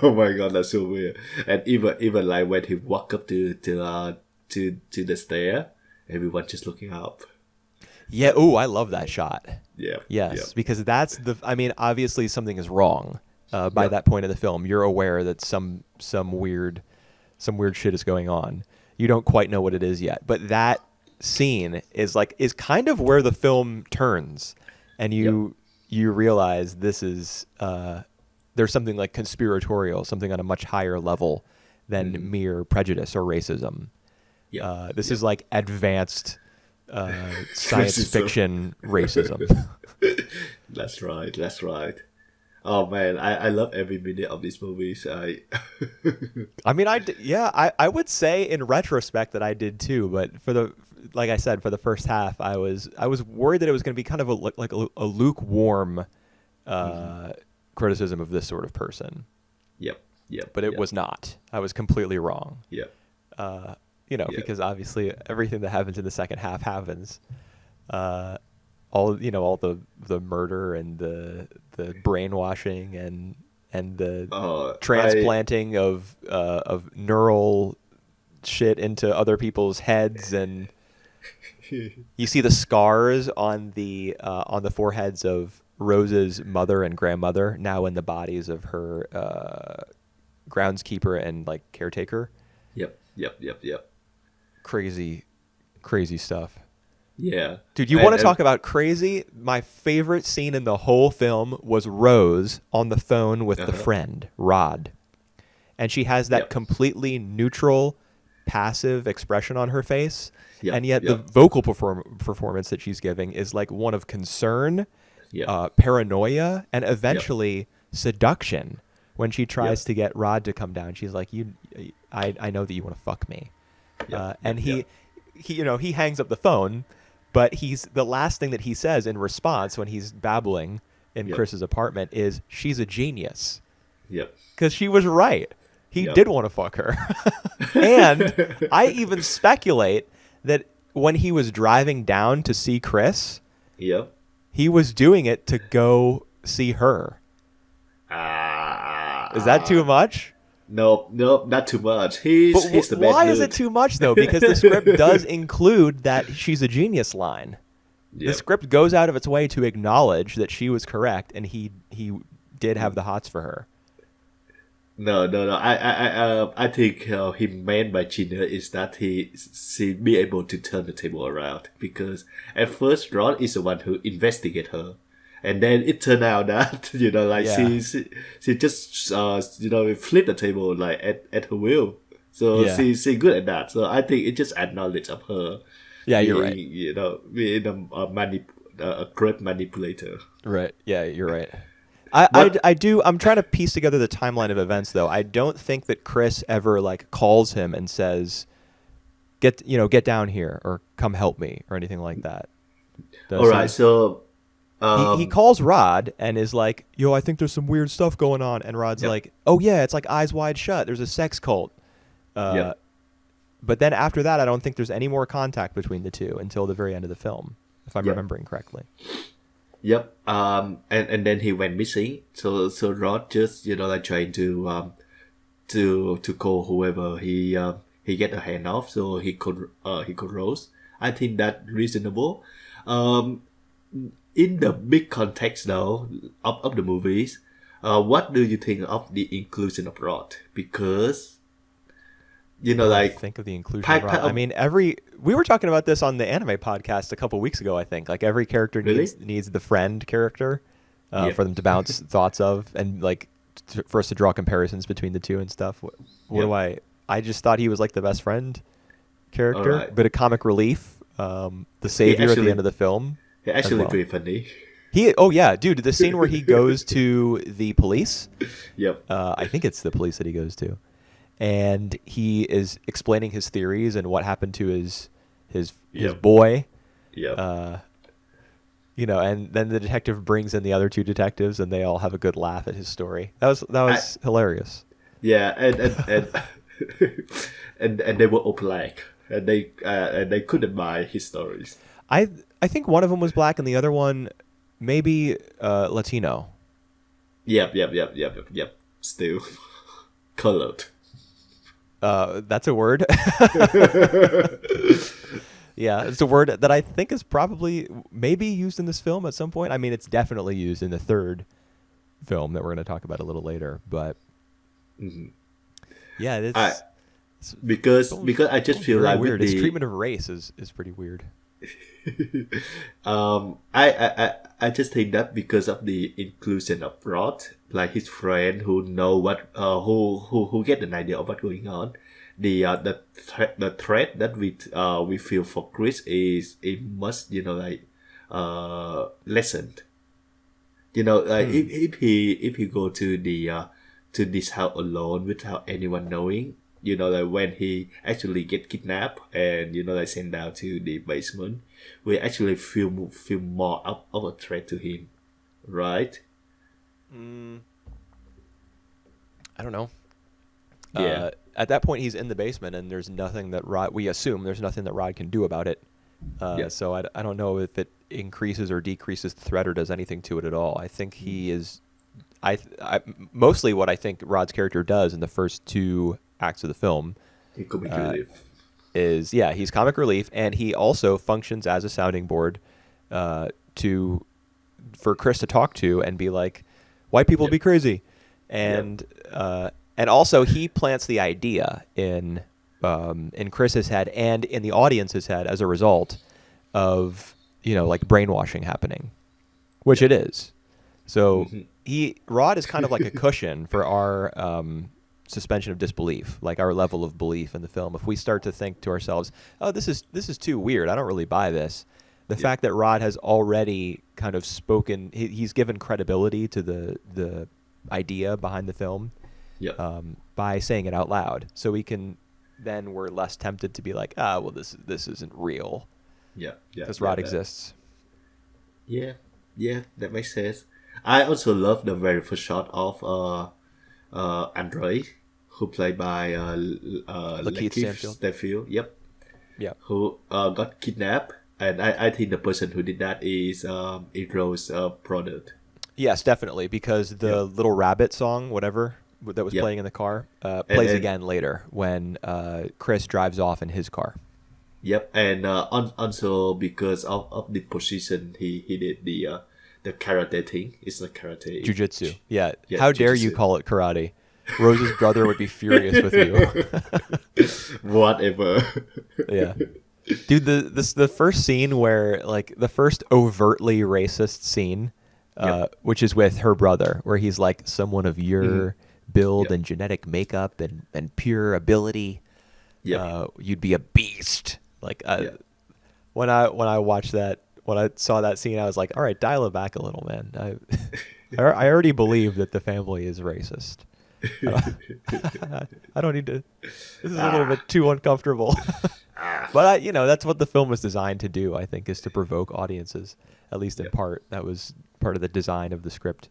Oh my god, that's so weird. And even like when he walk up to the stair, everyone just looking up. Yeah. Oh, I love that shot. Yeah. Yes, because that's obviously something is wrong. By that point of the film, you're aware that some weird shit is going on. You don't quite know what it is yet, but that scene is kind of where the film turns, and you realize this is there's something like conspiratorial, something on a much higher level than mere prejudice or racism. This is like advanced science fiction racism. That's right. Oh man, I love every minute of these movies. I mean, I would say in retrospect that I did too, but like I said, for the first half, I was worried that it was going to be kind of a lukewarm criticism of this sort of person. Yep. Yep. But it yep. was not. I was completely wrong. Yep. Because obviously everything that happens in the second half happens. All the murder and the brainwashing and the transplanting of neural shit into other people's heads, and you see the scars on the foreheads of Rose's mother and grandmother now in the bodies of her groundskeeper and like caretaker. Yep. Crazy stuff. Yeah. Dude, you want to talk about crazy? My favorite scene in the whole film was Rose on the phone with the friend, Rod. And she has that completely neutral, passive expression on her face. And yet the vocal performance that she's giving is like one of concern, paranoia, and eventually seduction. When she tries to get Rod to come down, she's like, I know that you want to fuck me. And he hangs up the phone. But the last thing that he says in response when he's babbling in Chris's apartment is, she's a genius. Yep. Because she was right. He did want to fuck her. And I even speculate that when he was driving down to see Chris, he was doing it to go see her. Is that too much? No, not too much. He's the bad why dude. is it too much, though? Because the script does include that she's a genius line. The script goes out of its way to acknowledge that she was correct, and he did have the hots for her. No. I think he meant by genius is that he be able to turn the table around. Because at first, Rod is the one who investigated her. And then it turned out that, she just, flipped the table, like, at her will. So she's good at that. So I think it just acknowledges of her. Yeah, you're right. Being a great manipulator. Right. Yeah, you're right. I'm trying to piece together the timeline of events, though. I don't think that Chris ever, like, calls him and says, get down here, or come help me, or anything like that. All right, so... he calls Rod and is like, yo, I think there's some weird stuff going on. And Rod's like, oh, yeah, it's like Eyes Wide Shut. There's a sex cult. But then after that, I don't think there's any more contact between the two until the very end of the film, if I'm remembering correctly. Yep. And then he went missing. So Rod just, trying to call whoever he get a hand off so he could Rose. I think that's reasonable. In the big context, though, of the movies, what do you think of the inclusion of Rod? Because, think of the inclusion of Rod. I mean, we were talking about this on the anime podcast a couple weeks ago, I think. Like, every character needs the friend character for them to bounce thoughts of, and, like, for us to draw comparisons between the two and stuff. I just thought he was, like, the best friend character, bit of comic relief, the savior at the end of the film. Yeah, actually pretty funny. Dude, the scene where he goes to the police. Yep. I think it's the police that he goes to. And he is explaining his theories and what happened to his boy. Yeah. And then the detective brings in the other two detectives and they all have a good laugh at his story. That was hilarious. Yeah, and they were all black. And they couldn't buy his stories. I think one of them was black and the other one maybe Latino. Yep. Still colored. That's a word. Yeah, it's a word that I think is probably maybe used in this film at some point. I mean, it's definitely used in the third film that we're going to talk about a little later. But yeah, it's because I just feel like weird. Its treatment of race is pretty weird. I just think that because of the inclusion of Rod, like his friend who know what who get an idea of what's going on, the threat that we feel for Chris is it must lessened. If he go to this house alone without anyone knowing, when he actually get kidnapped and sent down to the basement, we actually feel more of a threat to him, right? Mm, I don't know. Yeah, At that point, he's in the basement, and there's nothing that Rod. We assume there's nothing that Rod can do about it. yeah. So I don't know if it increases or decreases the threat or does anything to it at all. I think he is. I mostly what I think Rod's character does in the first two acts of the film It could be uh, relief. is he's comic relief, and he also functions as a sounding board to for Chris to talk to and be like, white people Yep. be crazy, Yep. and also he plants the idea in Chris's head and in the audience's head as a result of like brainwashing happening, which it is. So Rod is kind of like a cushion for our suspension of disbelief, like our level of belief in the film. If we start to think to ourselves, "Oh, this is too weird. I don't really buy this." The fact that Rod has already kind of spoken, he's given credibility to the idea behind the film Yep. by saying it out loud. So we're less tempted to be like, well, this isn't real Yeah. Yeah. because Yeah, Rod that- exists. Yeah. Yeah. That makes sense. I also love the very first shot of Andre, who played by Lakeith Stanfield. Yep. Yeah. Who got kidnapped, and I think the person who did that is Idro's product. Yes, definitely, because the Little Rabbit song, whatever, that was Yep. playing in the car, plays and- again later when Chris drives off in his car. Yep, and also because of the position he did the karate thing. It's like karate. Jiu-jitsu. Yeah. Yeah, How dare you jujitsu. call it karate? Rose's brother would be furious with you. Whatever. Yeah. Dude, the first scene where, like, the first overtly racist scene, which is with her brother, where he's like, someone of your build Yep. and genetic makeup and pure ability, Yep. you'd be a beast. Like, when I watched that, when I saw that scene, I was like, all right, dial it back a little, man. I already believe that the family is racist. I don't need to. This is a little bit too uncomfortable. But that's what the film was designed to do. I think is to provoke audiences, at least in part. That was part of the design of the script.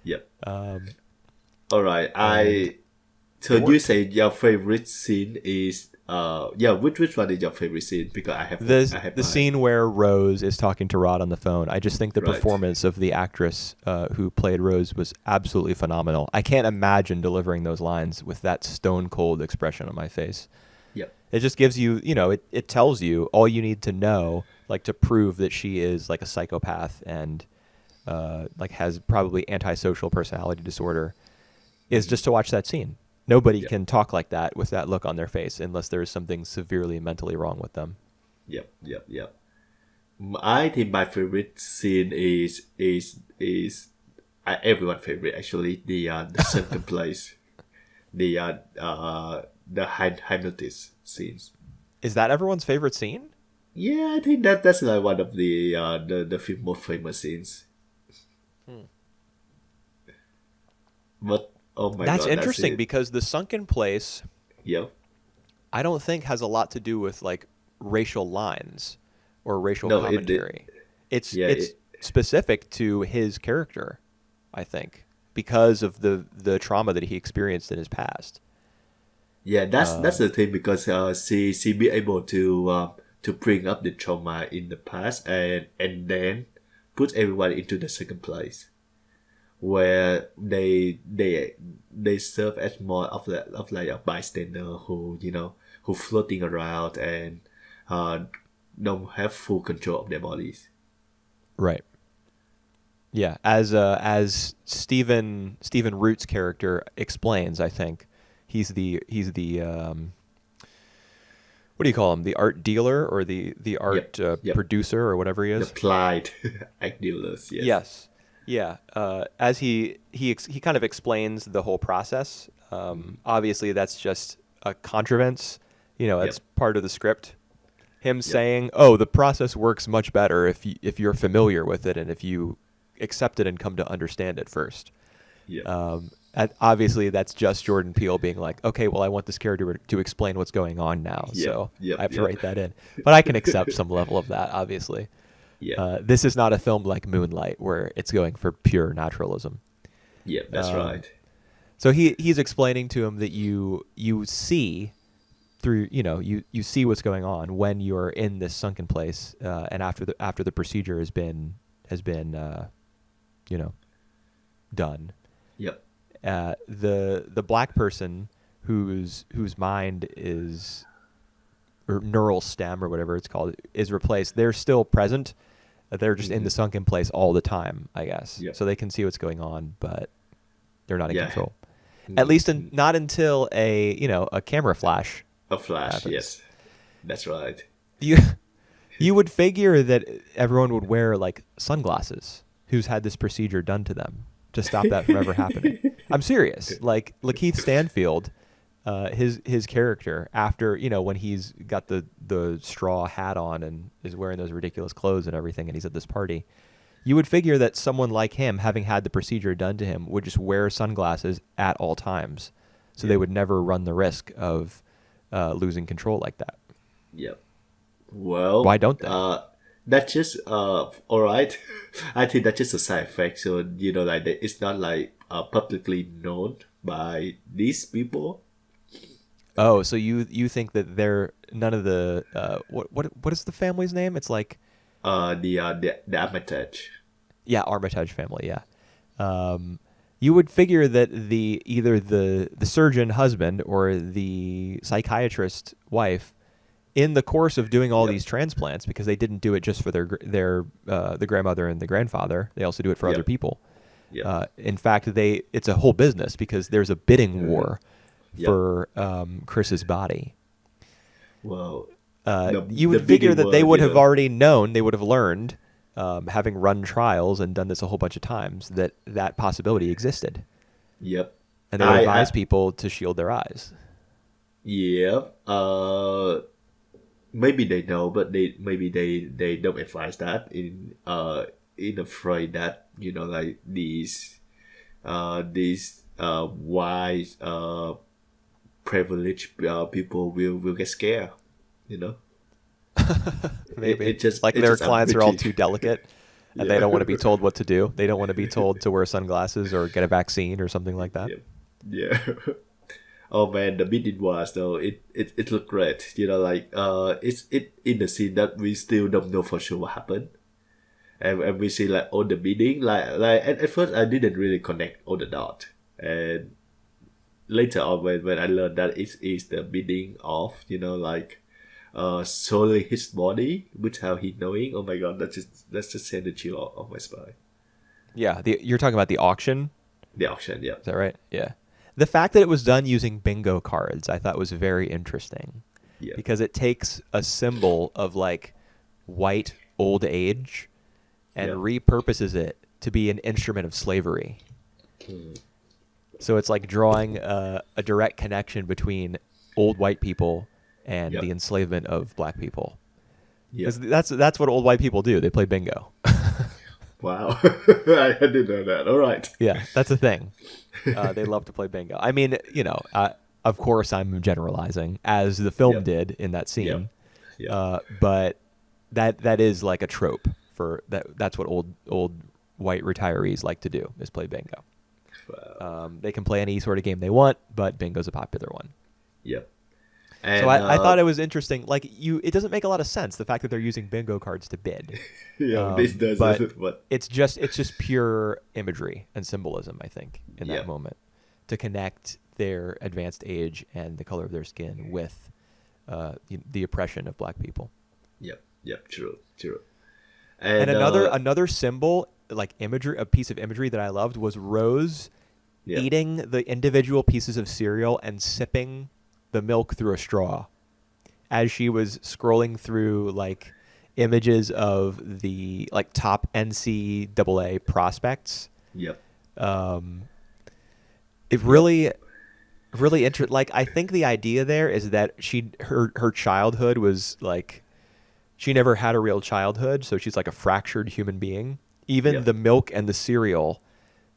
Yep. Um, All right. So you say your favorite scene is which one is your favorite scene? Because I have the mine. scene where Rose is talking to Rod on the phone. I just think the Right. performance of the actress who played Rose was absolutely phenomenal. I can't imagine delivering those lines with that stone cold expression on my face. Yep. It just gives you, it tells you all you need to know, like, to prove that she is like a psychopath and like has probably antisocial personality disorder, is just to watch that scene. Nobody can talk like that with that look on their face unless there is something severely mentally wrong with them. Yep. I think my favorite scene is everyone's favorite actually, the second place, the hypnotist scenes. Is that everyone's favorite scene? Yeah, I think that's like one of the film most famous scenes. But oh my That's god, interesting it. because the sunken place, Yep. I don't think has a lot to do with like racial lines or racial No, commentary. It's it- specific to his character, I think, because of the trauma that he experienced in his past. Yeah, that's the thing, because she be able to bring up the trauma in the past and then put everyone into the second place, where they serve as more of like a bystander who who floating around and don't have full control of their bodies. Right. Yeah, as Stephen Root's character explains, I think he's the what do you call him? The art dealer or the art Yep. producer or whatever he The is. plight act dealers. Yes. Yes. Yeah. As he kind of explains the whole process. Obviously, that's just a contrivance. It's part of the script. Him saying, "Oh, the process works much better if you're familiar with it and if you accept it and come to understand it first." Yeah. And obviously, that's just Jordan Peele being like, "Okay, well, I want this character to explain what's going on now, so I have to write that in." But I can accept some level of that, obviously. Yeah. This is not a film like Moonlight where it's going for pure naturalism. Yeah, that's right. So he's explaining to him that you see through, you see what's going on when you're in this sunken place, and after the procedure has been done. Yep. The black person whose mind is, or neural stem or whatever it's called, is replaced. They're still present. They're just in the sunken place all the time, I guess. Yep. So they can see what's going on, but they're not in Yeah. control. At least not until a camera flash A flash. happens. Yes, that's right. You would figure that everyone would wear like sunglasses who's had this procedure done to them to stop that from ever happening. I'm serious. Like Lakeith Stanfield, his character, after when he's got the straw hat on and is wearing those ridiculous clothes and everything, and he's at this party, you would figure that someone like him, having had the procedure done to him, would just wear sunglasses at all times, so they would never run the risk of losing control like that. Yep. Well, Why don't they? That's just all right. I think that's just a side effect. So like it's not like publicly known by these people. Oh, so you think that they're none of the what is the family's name? It's like The Armitage. yeah, Armitage family. Yeah. You would figure that either the surgeon husband or the psychiatrist wife, in the course of doing all these transplants, because they didn't do it just for their the grandmother and the grandfather, they also do it for other people. Yeah. In fact, it's a whole business because there's a bidding war for Chris's body. Well, you would figure that they would have already known, they would have learned, having run trials and done this a whole bunch of times, that possibility existed. Yep. And they would advise people to shield their eyes. Yeah. Maybe they know, but they don't advise that in afraid that like these wise privileged people will get scared. Maybe it just like it their just clients are all unwitting. too delicate, and they don't want to be told what to do. They don't want to be told to wear sunglasses or get a vaccine or something like that. Yeah. Oh man, the bidding wars though, it looked great. Like it's in the scene that we still don't know for sure what happened. And we see like all the bidding, like at first I didn't really connect all the dots. And later on when I learned that it is the bidding of, solely his body, which how he knowing, oh my god, that's just send the chill off my spine. Yeah, you're talking about the auction? The auction, yeah. Is that right? Yeah. The fact that it was done using bingo cards, I thought was very interesting. Yeah. Because it takes a symbol of like white old age and repurposes it to be an instrument of slavery. So it's like drawing a direct connection between old white people and the enslavement of black people. Yeah. That's what old white people do. They play bingo. Wow. I didn't know that. All right. Yeah, that's a thing. They love to play bingo. I mean, of course I'm generalizing, as the film did in that scene. Yeah. But that is like a trope for that. That's what old white retirees like to do, is play bingo. Wow. They can play any sort of game they want, but bingo's a popular one. Yep. And, So I thought it was interesting. Like it doesn't make a lot of sense, the fact that they're using bingo cards to bid. this does, but it's just pure imagery and symbolism, I think, in that moment, to connect their advanced age and the color of their skin with the oppression of black people. Yep, true. And another symbol, like imagery, a piece of imagery that I loved, was Rose eating the individual pieces of cereal and sipping the milk through a straw as she was scrolling through like images of the like top NCAA prospects. Yep. It really like, I think the idea there is that her childhood was like, she never had a real childhood, so she's like a fractured human being. Even the milk and the cereal,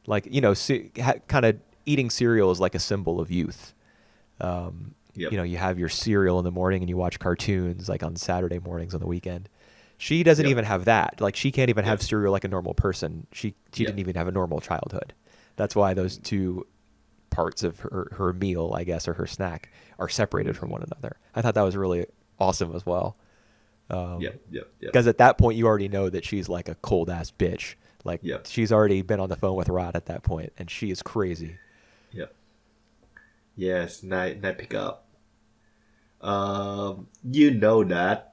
like, kind of eating cereal is like a symbol of youth. You have your cereal in the morning and you watch cartoons like on Saturday mornings on the weekend. She doesn't even have that. Like, she can't even have cereal like a normal person. She didn't even have a normal childhood. That's why those two parts of her meal, I guess, or her snack, are separated from one another. I thought that was really awesome as well. Yep, yep, yep, Because at that point, you already know that she's like a cold ass bitch. Like yep, she's already been on the phone with Rod at that point, and she is crazy. yep. Yes, nice pick up. You know that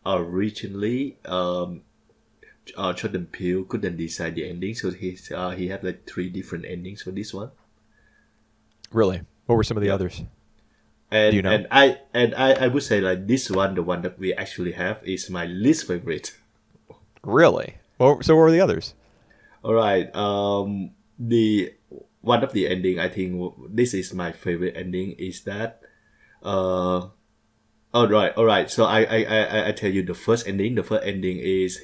originally Jordan Peele couldn't decide the ending, so he had like three different endings for this one. Really, what were some of the Yeah. others? And Do you know? I would say like this one, the one that we actually have, is my least favorite. Really? Well, so what were the others? All right. The one of the ending, I think this is my favorite ending, is that all right. So I tell you the first ending. The first ending is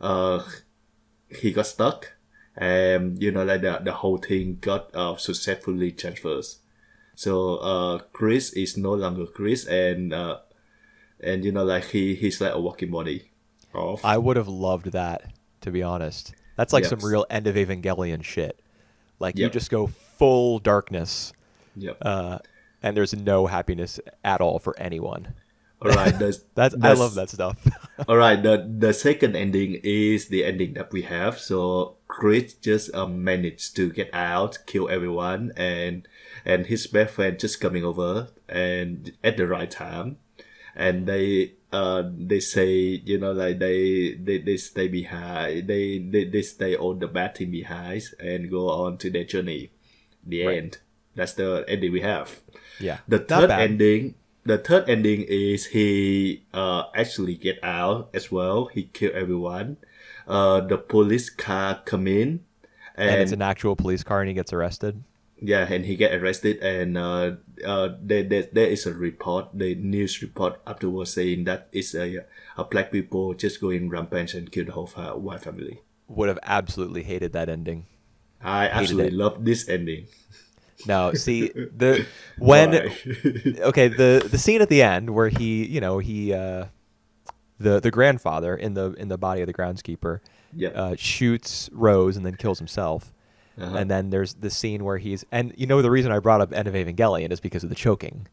uh he got stuck, and you know like the whole thing got successfully transferred. So Chris is no longer Chris, and you know like he's like a walking body. Of I would have loved that, to be honest. That's like some Yep. real end of Evangelion shit. Like you Yep. just go full darkness, Yep. and there's no happiness at all for anyone. All right. I love that stuff. All right. The second ending is the ending that we have. So Chris just managed to get out, kill everyone, and his best friend just coming over and at the right time, and they say you know like they stay behind, they stay on the bad thing behind and go on to their journey. The Right. end. That's the ending we have. Yeah, The not third bad. ending, the third ending is he actually get out as well. He kill everyone. The police car come in, And it's and an actual police car, and he gets arrested. yeah, and he get arrested. And there is a report, the news report afterwards saying that it's a black people just going rampant and kill the whole white family. Would have absolutely hated that ending. I absolutely it. love this ending. No, see when Why? okay, the scene at the end where he the grandfather in the body of the groundskeeper Yep. shoots Rose and then kills himself. Uh-huh. And then there's the scene where and the reason I brought up End of Evangelion is because of the choking.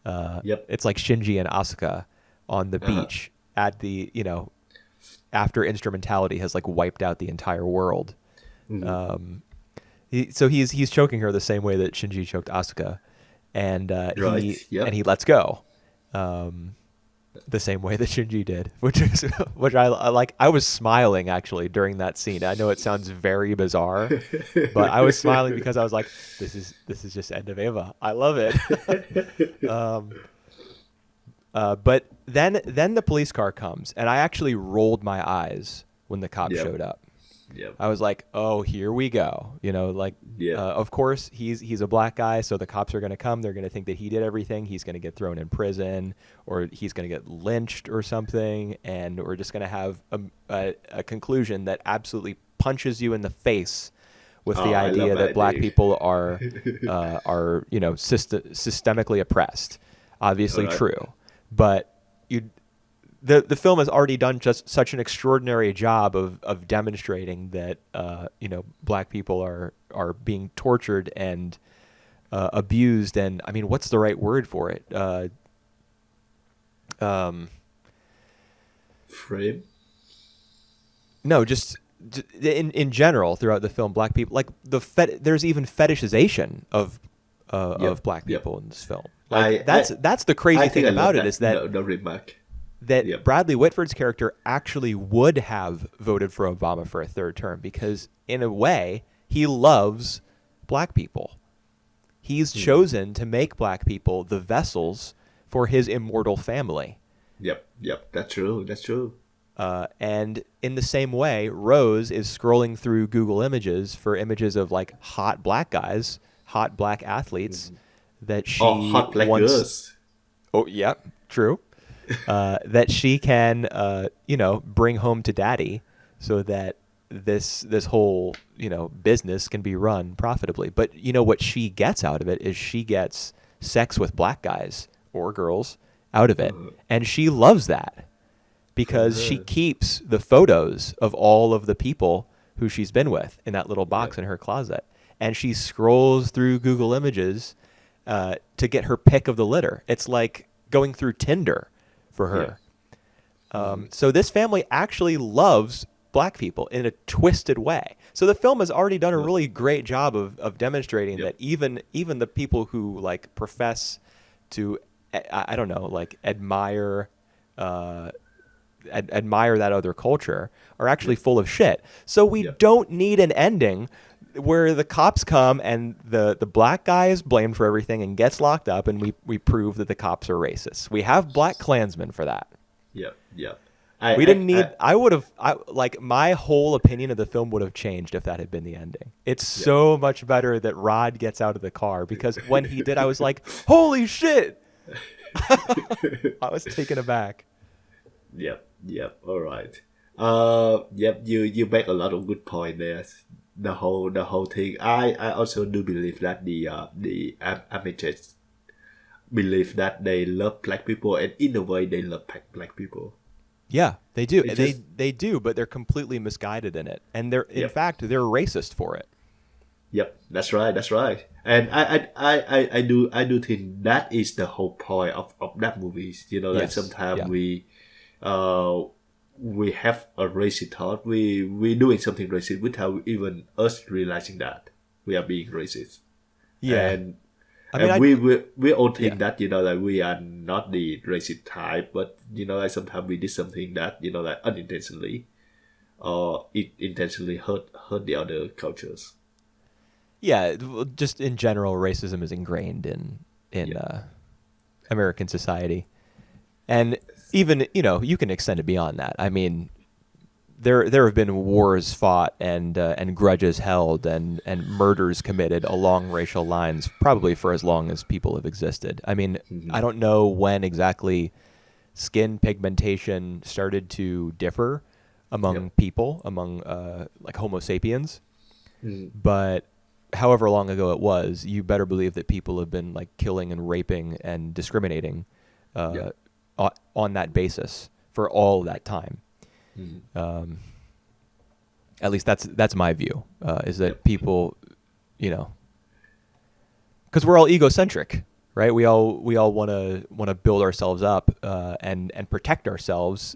Yep. It's like Shinji and Asuka on the Uh-huh. beach at the after instrumentality has like wiped out the entire world. Mhm. So he's choking her the same way that Shinji choked Asuka, and Right, yep. he lets go, the same way that Shinji did, which I like. I was smiling actually during that scene. I know it sounds very bizarre, but I was smiling because I was like, this is just End of Eva. I love it. But then the police car comes, and I actually rolled my eyes when the cop Yep. showed up. Yep. I was like, oh, here we go. Yeah. Of course, he's a black guy, so the cops are going to come. They're going to think that he did everything. He's going to get thrown in prison, or he's going to get lynched or something, and we're just going to have a conclusion that absolutely punches you in the face with the I idea love that that black idea. people are systemically oppressed. Obviously Alright. true, but the film has already done just such an extraordinary job of demonstrating that black people are being tortured and abused, and I mean, what's the right word for it? Frame. No, just in general throughout the film, black people like there's even fetishization of Yep, black yep. people in this film. Like I- that's the crazy I thing think I love about it is that the remark. that Yep. Bradley Whitford's character actually would have voted for Obama for a third term because, in a way, he loves black people. He's chosen to make black people the vessels for his immortal family. Yep. That's true. That's true. And in the same way, Rose is scrolling through Google Images for images of like hot black guys, hot black athletes that she Oh, hot black wants. girls. Oh, yeah, true. That she can, bring home to daddy so that this whole, business can be run profitably. But, what she gets out of it is she gets sex with black guys or girls out of it. And she loves that because she keeps the photos of all of the people who she's been with in that little box in her closet. And she scrolls through Google Images to get her pick of the litter. It's like going through Tinder for her. So this family actually loves black people in a twisted way. So the film has already done a really great job of demonstrating that even the people who like profess to, I don't know, like admire that other culture are actually full of shit. So we don't need an ending where the cops come and the black guy is blamed for everything and gets locked up, and we prove that the cops are racist. We have BlacKkKlansman for that. We didn't need. Like my whole opinion of the film would have changed if that had been the ending. It's so much better that Rod gets out of the car, because when he did, I was like, "Holy shit!" I was taken aback. All right. You make a lot of good point there. The whole thing. I also do believe that the amateurs believe that they love black people, and in a way they love black people. Yeah, they do. They do, but they're completely misguided in it, and in fact they're racist for it. Yep, that's right. And I do think that is the whole point of that movie. You know, like sometimes we have a racist thought. We doing something racist without even us realizing that we are being racist. Yeah. And we all think that, you know, like we are not the racist type, but, you know, like sometimes we did something that, you know, like unintentionally or it intentionally hurt the other cultures. Yeah, just in general, racism is ingrained in American society. And even, you know, you can extend it beyond that. I mean, there have been wars fought and grudges held and murders committed along racial lines probably for as long as people have existed. I mean, I don't know when exactly skin pigmentation started to differ among people, among like Homo sapiens, but however long ago it was, you better believe that people have been like killing and raping and discriminating on that basis for all that time. At least that's my view, is that people, you know, because we're all egocentric, right? We all want to build ourselves up and protect ourselves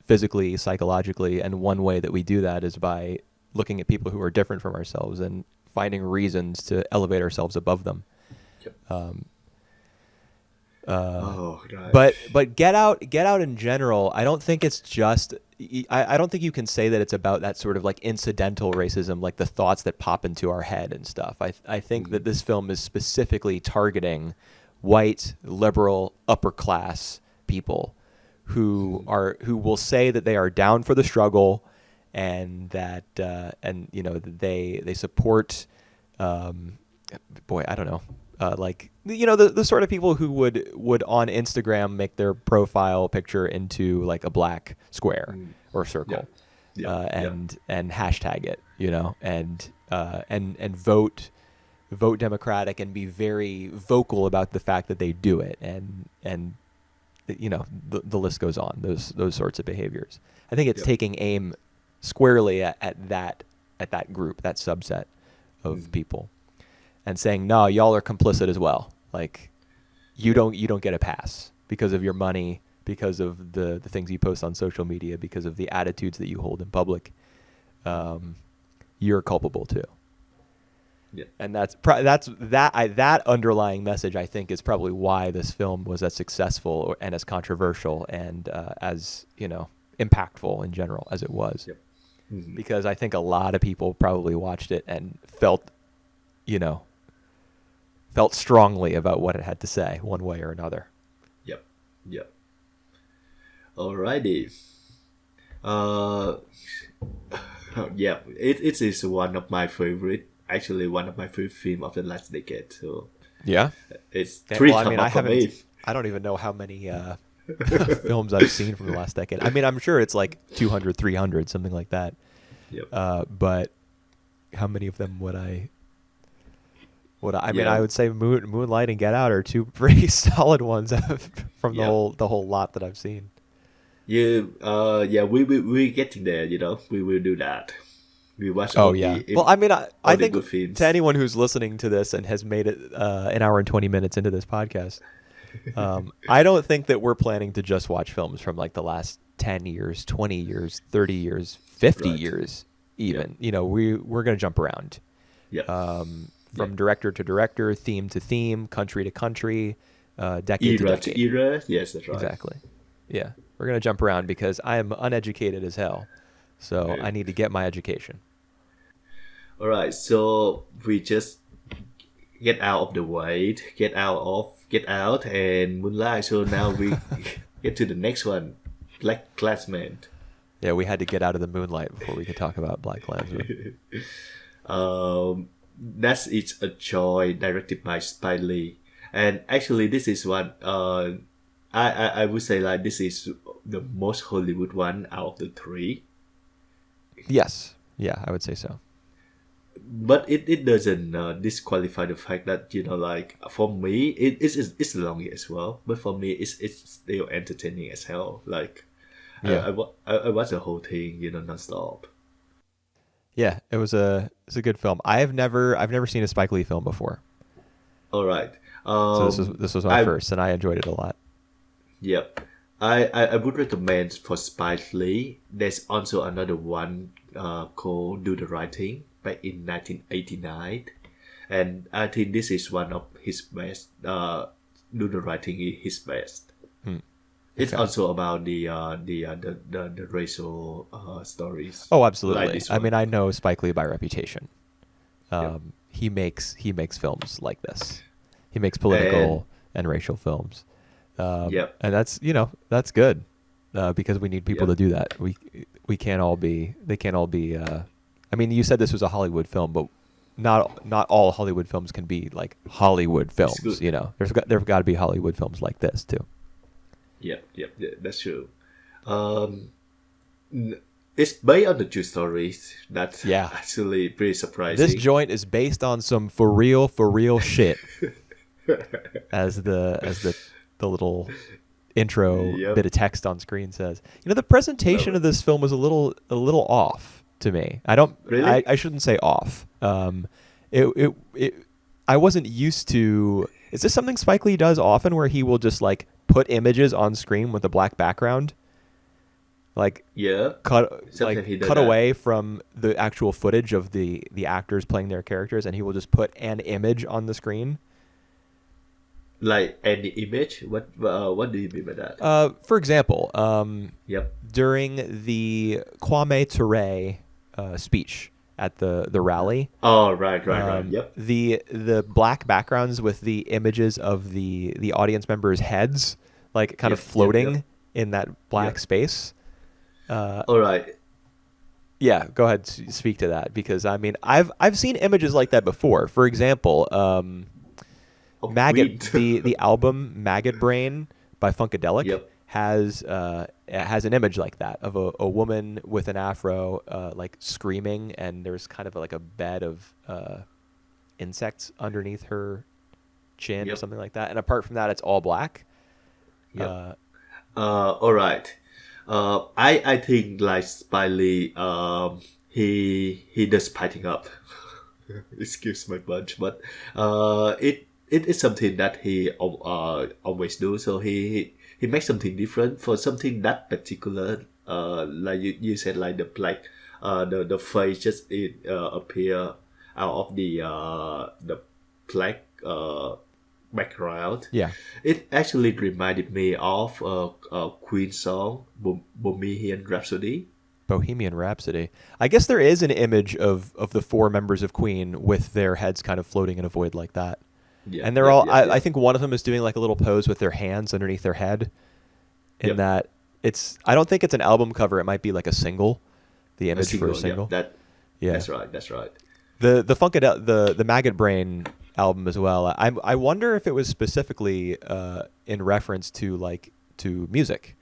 physically, psychologically, and one way that we do that is by looking at people who are different from ourselves and finding reasons to elevate ourselves above them. But Get Out in general, I don't think it's just. I don't think you can say that it's about that sort of like incidental racism, like the thoughts that pop into our head and stuff. I think that this film is specifically targeting white, liberal, upper class people who will say that they are down for the struggle and that and you know they support. Boy, I don't know. Like, you know, the sort of people who would on Instagram make their profile picture into like a black square or circle, and hashtag it, you know, and vote Democratic and be very vocal about the fact that they do it, and you know the list goes on. Those sorts of behaviors. I think it's taking aim squarely at that group, that subset of people. And saying, no, y'all are complicit as well. Like, you don't get a pass because of your money, because of the things you post on social media, because of the attitudes that you hold in public. You're culpable too. Yeah. And that underlying message, I think, is probably why this film was as successful and as controversial and as, you know, impactful in general as it was. Yep. Mm-hmm. Because I think a lot of people probably watched it and felt strongly about what it had to say, one way or another. Yep. Alrighty. Yeah, it is one of my favorite. Actually, one of my favorite films of the last decade. So yeah, it's three. Well, I mean, I don't even know how many films I've seen from the last decade. I mean, I'm sure it's like 200, 300, something like that. Yep. But how many of them would I? I mean, I would say Moonlight and Get Out are two pretty solid ones from the whole lot that I've seen. We're getting there. You know, we will do that. We watch Oh yeah. Well, I mean, I all the think good to films. anyone who's listening to this and has made it an hour and 20 minutes into this podcast, I don't think that we're planning to just watch films from like the last 10 years, 20 years, 30 years, 50 Right. years, Yep. even. You know, we're gonna jump around Yep. from Yep. director to director, theme to theme, country to country, decade to Era to decade. era. Yes, that's right. Exactly. Yeah, we're gonna jump around because I am uneducated as hell, so Uh, I need to get my education. all right. So we just get out of the way, get out and Moonlight. So now we get to the next one, BlacKkKlansman. Yeah, we had to get out of the moonlight before we could talk about BlacKkKlansman. That's It's a Joy, directed by Spike Lee. And actually, this is one. I would say like this is the most Hollywood one out of the three. Yes. Yeah, I would say so. But it doesn't disqualify the fact that like for me it's long as well. But for me it's still entertaining as hell. Like Yeah. I watch the whole thing nonstop. Yeah, it's a good film. I've never seen a Spike Lee film before. All right. So this was my I first and I enjoyed it a lot. Yep. I would recommend for Spike Lee. There's also another one called Do the Right Thing back in 1989. And I think this is one of his best. Do the Right Thing is his best. Hmm. It's Okay. also about the racial stories. Oh, Like absolutely. this I one. mean, I know Spike Lee by reputation. Yep. He makes films like this. He makes And political and racial films. yep, And that's good because we need people to yep. do that. We can't all be they can't all be. I mean, you said this was a Hollywood film, but not all Hollywood films can be like Hollywood It's films. good. You know, there've got to be Hollywood films like this too. Yep, yeah, that's true. Um, n- it's based on the true stories. That's Yeah, actually pretty this surprising. joint is based on some for real shit. As the little intro bit Yep, of text on screen says. You know, the love presentation it. of this film was a little off to me. Really? I shouldn't say off. It I wasn't used to. Is this something Spike Lee does often, where he will just like put images on screen with a black background, like Yeah, sometimes he does cut that. away from the actual footage of the actors playing their characters, and he will just put an image on the screen? Like any image. What do you mean by that? For example, Yep, during the Kwame Ture speech at the rally, oh, right. Yep, the black backgrounds with the images of the audience members' heads, like kind of yep. floating in that black Yep. space. All right. Yeah, go ahead, speak to that because I mean I've seen images like that before. For example, Oh, Maggot Queen. the album Maggot Brain by Funkadelic Yep. has an image like that of a woman with an afro like screaming, and there's kind of like a bed of insects underneath her chin or Yep. something like that. And apart from that, it's all black. Yep. Uh, All right. I think like Spiley, he does piting up. Excuse my bunch, but it is something that he always do. So he makes something different for something that particular. Like you said, like the black, the face just appear out of the black background. yeah, It actually reminded me of a Queen song, Bohemian Rhapsody. Bohemian Rhapsody. I guess there is an image of the four members of Queen with their heads kind of floating in a void like that. Yeah, And they're all. I yeah. think one of them is doing like a little pose with their hands underneath their head. In Yep. that it's. I don't think it's an album cover. It might be like a single. The A image for a single, single. yeah. Yeah. That's right. That's right. The the Maggot Brain album as well. I wonder if it was specifically in reference to to music,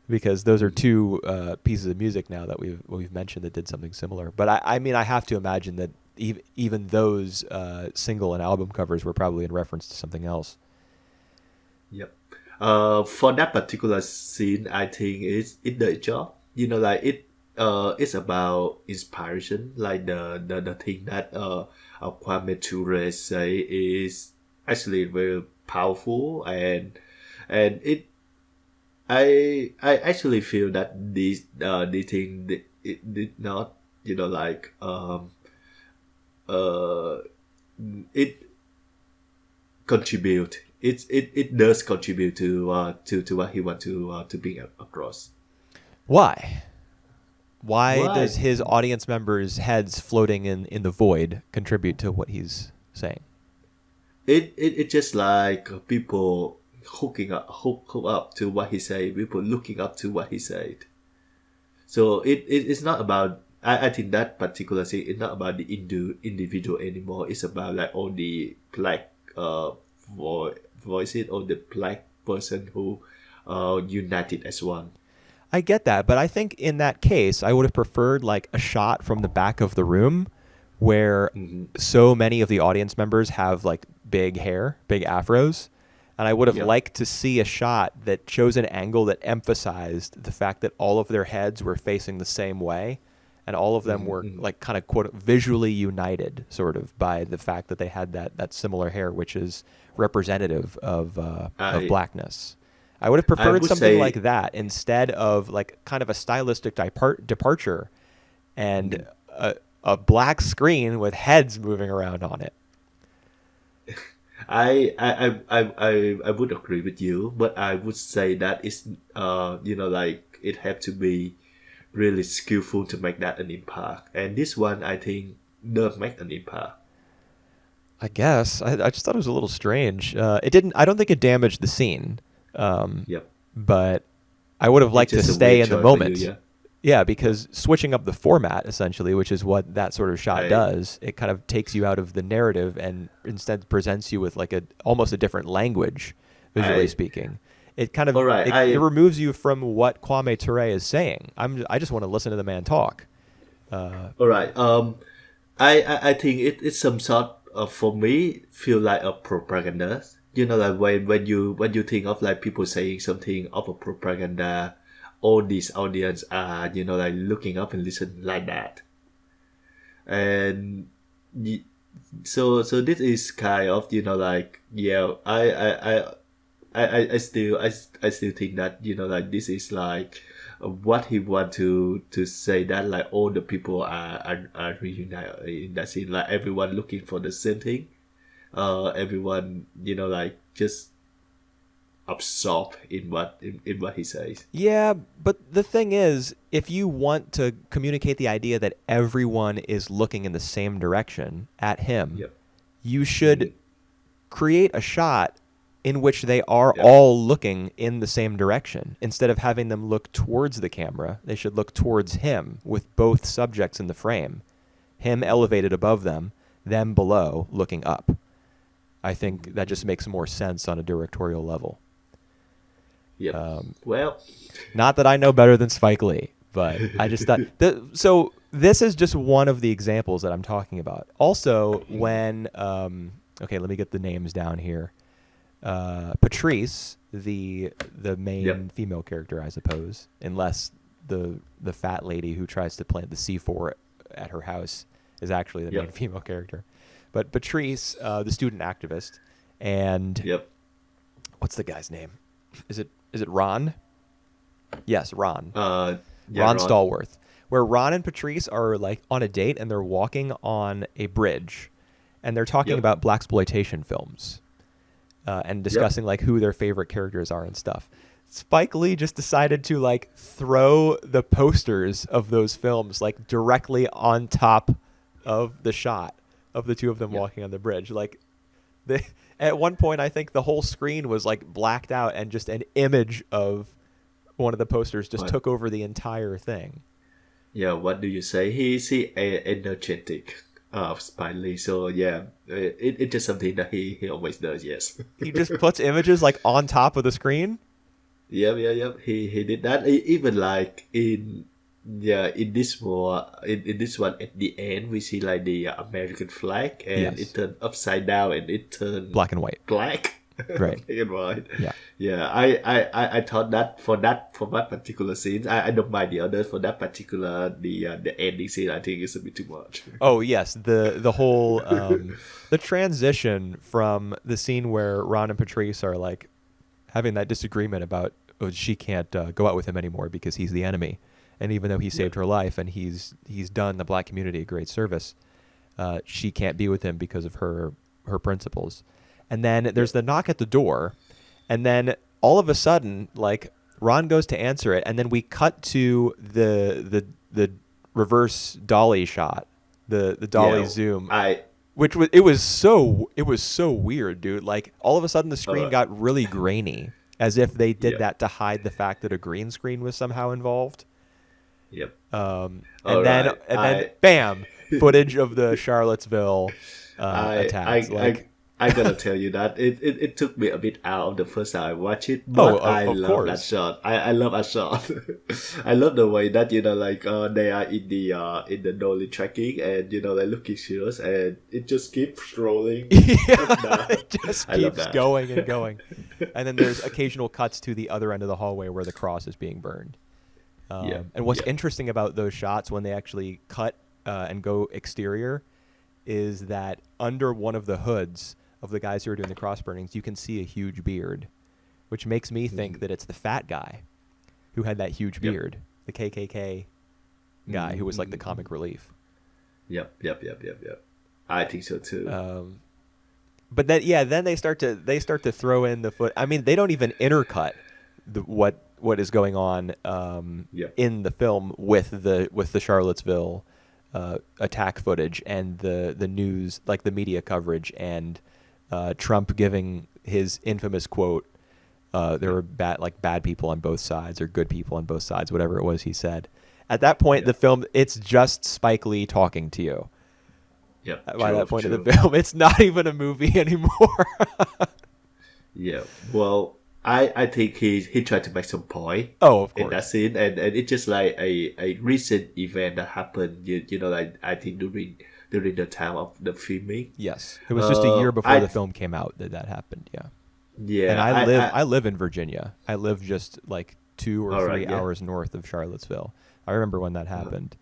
because those are two pieces of music now that we've mentioned that did something similar. But I mean I have to imagine that even those single and album covers were probably in reference to something else. Yep. For that particular scene, I think it did a job. Like it's about inspiration, like the thing that Kwame Ture say is actually very powerful, and I actually feel that this thing it did not, like uh it contribute it does contribute to what he want to bring across. Why? Why does Why? his audience members' heads floating in the void contribute to what he's saying? It just like people hook up to what he said, people looking up to what he said. So it's not about, I think that particular thing, it's not about the individual anymore. It's about like all the black voices, or the black person who united as one. I get that, but I think in that case, I would have preferred like a shot from the back of the room where Mm-hmm. so many of the audience members have like big hair, big afros. And I would have Yep. liked to see a shot that shows an angle that emphasized the fact that all of their heads were facing the same way and all of them Mm-hmm. were Mm-hmm. like kind of quote visually united sort of by the fact that they had that similar hair, which is representative of I blackness. I would have I preferred would something say. like that instead of like kind of a stylistic departure and Mhm. a black screen with heads moving around on it. I would agree with you, but I would say that it's like it had to be really skillful to make that an impact, and this one I think does make an impact. I guess I just thought it was a little strange. It didn't. I don't think it damaged the scene, um, Yep, but I would have it's liked to just a stay weird in the choice for you. moment. Yeah, Yeah, because switching up the format essentially, which is what that sort of shot I does, it kind of takes you out of the narrative and instead presents you with like a almost a different language, visually I speaking. It kind all of right. it removes you from what Kwame Ture is saying. I just want to listen to the man talk. All right. I think it's some sort of, for me, feel like a propaganda. Like when you think of like people saying something of a propaganda, all these audience are like looking up and listen like that, and y- so this is kind of like, yeah, I still think that like this is like what he want to say, that like all the people are reunited in that scene, like everyone looking for the same thing, everyone like just absorbed in what he says. Yeah, but the thing is, if you want to communicate the idea that everyone is looking in the same direction at him, Yep. you should Hmm. create a shot in which they are Yep. all looking in the same direction. Instead of having them look towards the camera, they should look towards him with both subjects in the frame. Him elevated above them below, looking up. I think that just makes more sense on a directorial level. Yep. Um, Well. Not that I know better than Spike Lee, but I just thought so this is just one of the examples that I'm talking about. Also, when okay, let me get the names down here. Patrice, the main Yep. female character, I suppose, unless the fat lady who tries to plant the C4 at her house is actually the main Yep. female character. But Patrice, the student activist, and Yep. what's the guy's name? Is it Ron? Yes, Ron. Yeah, Ron Ron. Stallworth. Where Ron and Patrice are like on a date and they're walking on a bridge, and they're talking Yep. about blaxploitation films, and discussing like who their favorite characters are and stuff. Spike Lee just decided to like throw the posters of those films like directly on top of the shot of the two of them Yep. walking on the bridge. Like they, at one point, I think the whole screen was like blacked out, and just an image of one of the posters just What? took over the entire thing. Yeah, what do you say? He's energetic of Spike Lee. So yeah, it's just something that he always does. Yes. He just puts images like on top of the screen. Yep. He did that. Even like in this war, in this one at the end, we see like the American flag, and Yes. it turned upside down and it turned Black and white. black. Right. Black and white. Yeah. Yeah, I thought that for that particular scene, I don't mind the others. For that particular the ending scene, I think it's a bit too much. Oh yes, the whole the transition from the scene where Ron and Patrice are like having that disagreement about she can't go out with him anymore because he's the enemy, and even though he saved her life and he's done the black community a great service, she can't be with him because of her principles. And then there's the knock at the door, and then all of a sudden, like Ron goes to answer it, and then we cut to the reverse dolly shot, the dolly zoom. Which was it was so weird, dude. Like all of a sudden the screen got really grainy, as if they did that to hide the fact that a green screen was somehow involved. Yep. And then bam, footage of the Charlottesville attacks. I gotta tell you that it took me a bit out of the first time I watched it, but I love that shot. I love that shot. I love the way that they are in the dolly tracking, and they're looking serious, and it just keeps rolling. It just keeps going and going, and then there's occasional cuts to the other end of the hallway where the cross is being burned. And what's interesting about those shots when they actually cut and go exterior is that under one of the hoods of the guys who are doing the cross burnings, you can see a huge beard, which makes me think that it's the fat guy who had that huge beard, the KKK guy who was like the comic relief. Yep. I think so too. But then they start to throw in the foot. I mean, they don't even intercut what is going on in the film with the Charlottesville attack footage and the news, like the media coverage, and Trump giving his infamous quote, there were bad people on both sides or good people on both sides, whatever it was he said. At that point, the film, it's just Spike Lee talking to you. Yep. By that point of the film, it's not even a movie anymore. Yeah. Well, I think he tried to make some point. Oh, of course. In that scene, and it's just like a recent event that happened. Like I think during the time of the filming. Yes, it was just a year before the film came out that happened. Yeah. Yeah. And I live in Virginia. I live just like 2 or 3 hours north of Charlottesville. I remember when that happened.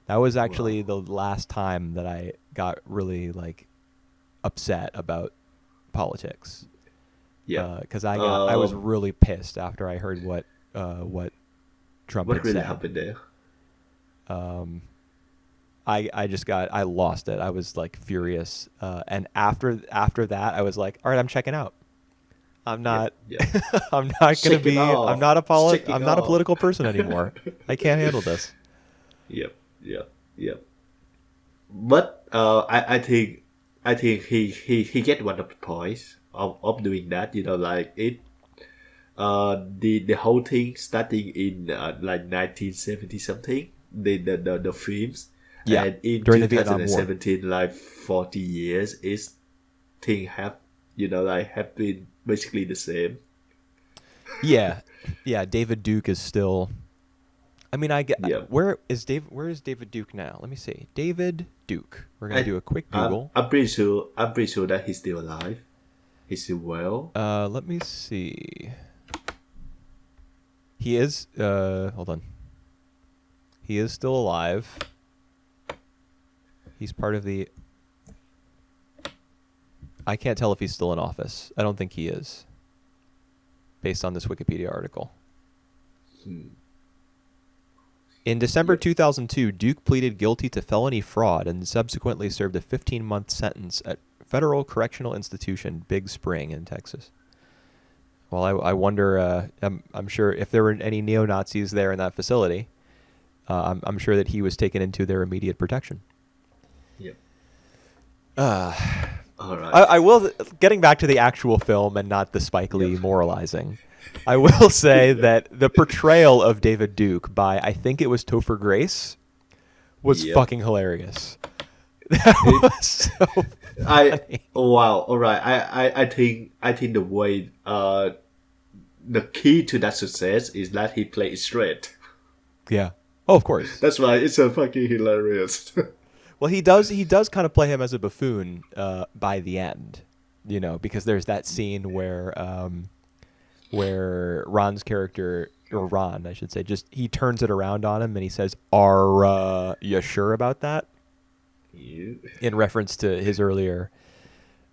That was actually the last time that I got really like upset about politics. Yeah, because I was really pissed after I heard what Trump had said. What really happened there? I lost it. I was like furious, and after that, I was like, all right, I'm checking out. I'm not. I'm not gonna be. I'm not a political person anymore. I can't handle this. Yep. But I think he get one of the points of doing that. Like it. The whole thing starting in like 1970 something. The films. Yeah. And in during 2017, like 40 years, is thing have been basically the same. Yeah. David Duke is still. I mean, I get where is David Duke now? Let me see. David Duke. We're gonna do a quick Google. I'm pretty sure that he's still alive. He's still well. Let me see. He is. Hold on. He is still alive. He's part of the. I can't tell if he's still in office. I don't think he is. Based on this Wikipedia article. In December 2002, Duke pleaded guilty to felony fraud and subsequently served a 15-month sentence at Federal Correctional Institution, Big Spring in Texas. Well, I wonder, I'm sure if there were any neo-Nazis there in that facility, I'm sure that he was taken into their immediate protection. Yep. All right. I will, getting back to the actual film and not the Spike Lee moralizing, I will say that the portrayal of David Duke by, I think it was Topher Grace, was fucking hilarious. That was so funny. Wow. All right. I think the way the key to that success is that he played straight. Yeah. Oh, of course. That's why it's so fucking hilarious. Well, he does kind of play him as a buffoon by the end. because there's that scene where Ron's character, or Ron, I should say, just he turns it around on him and he says, "Are you sure about that?" Yeah. In reference to his earlier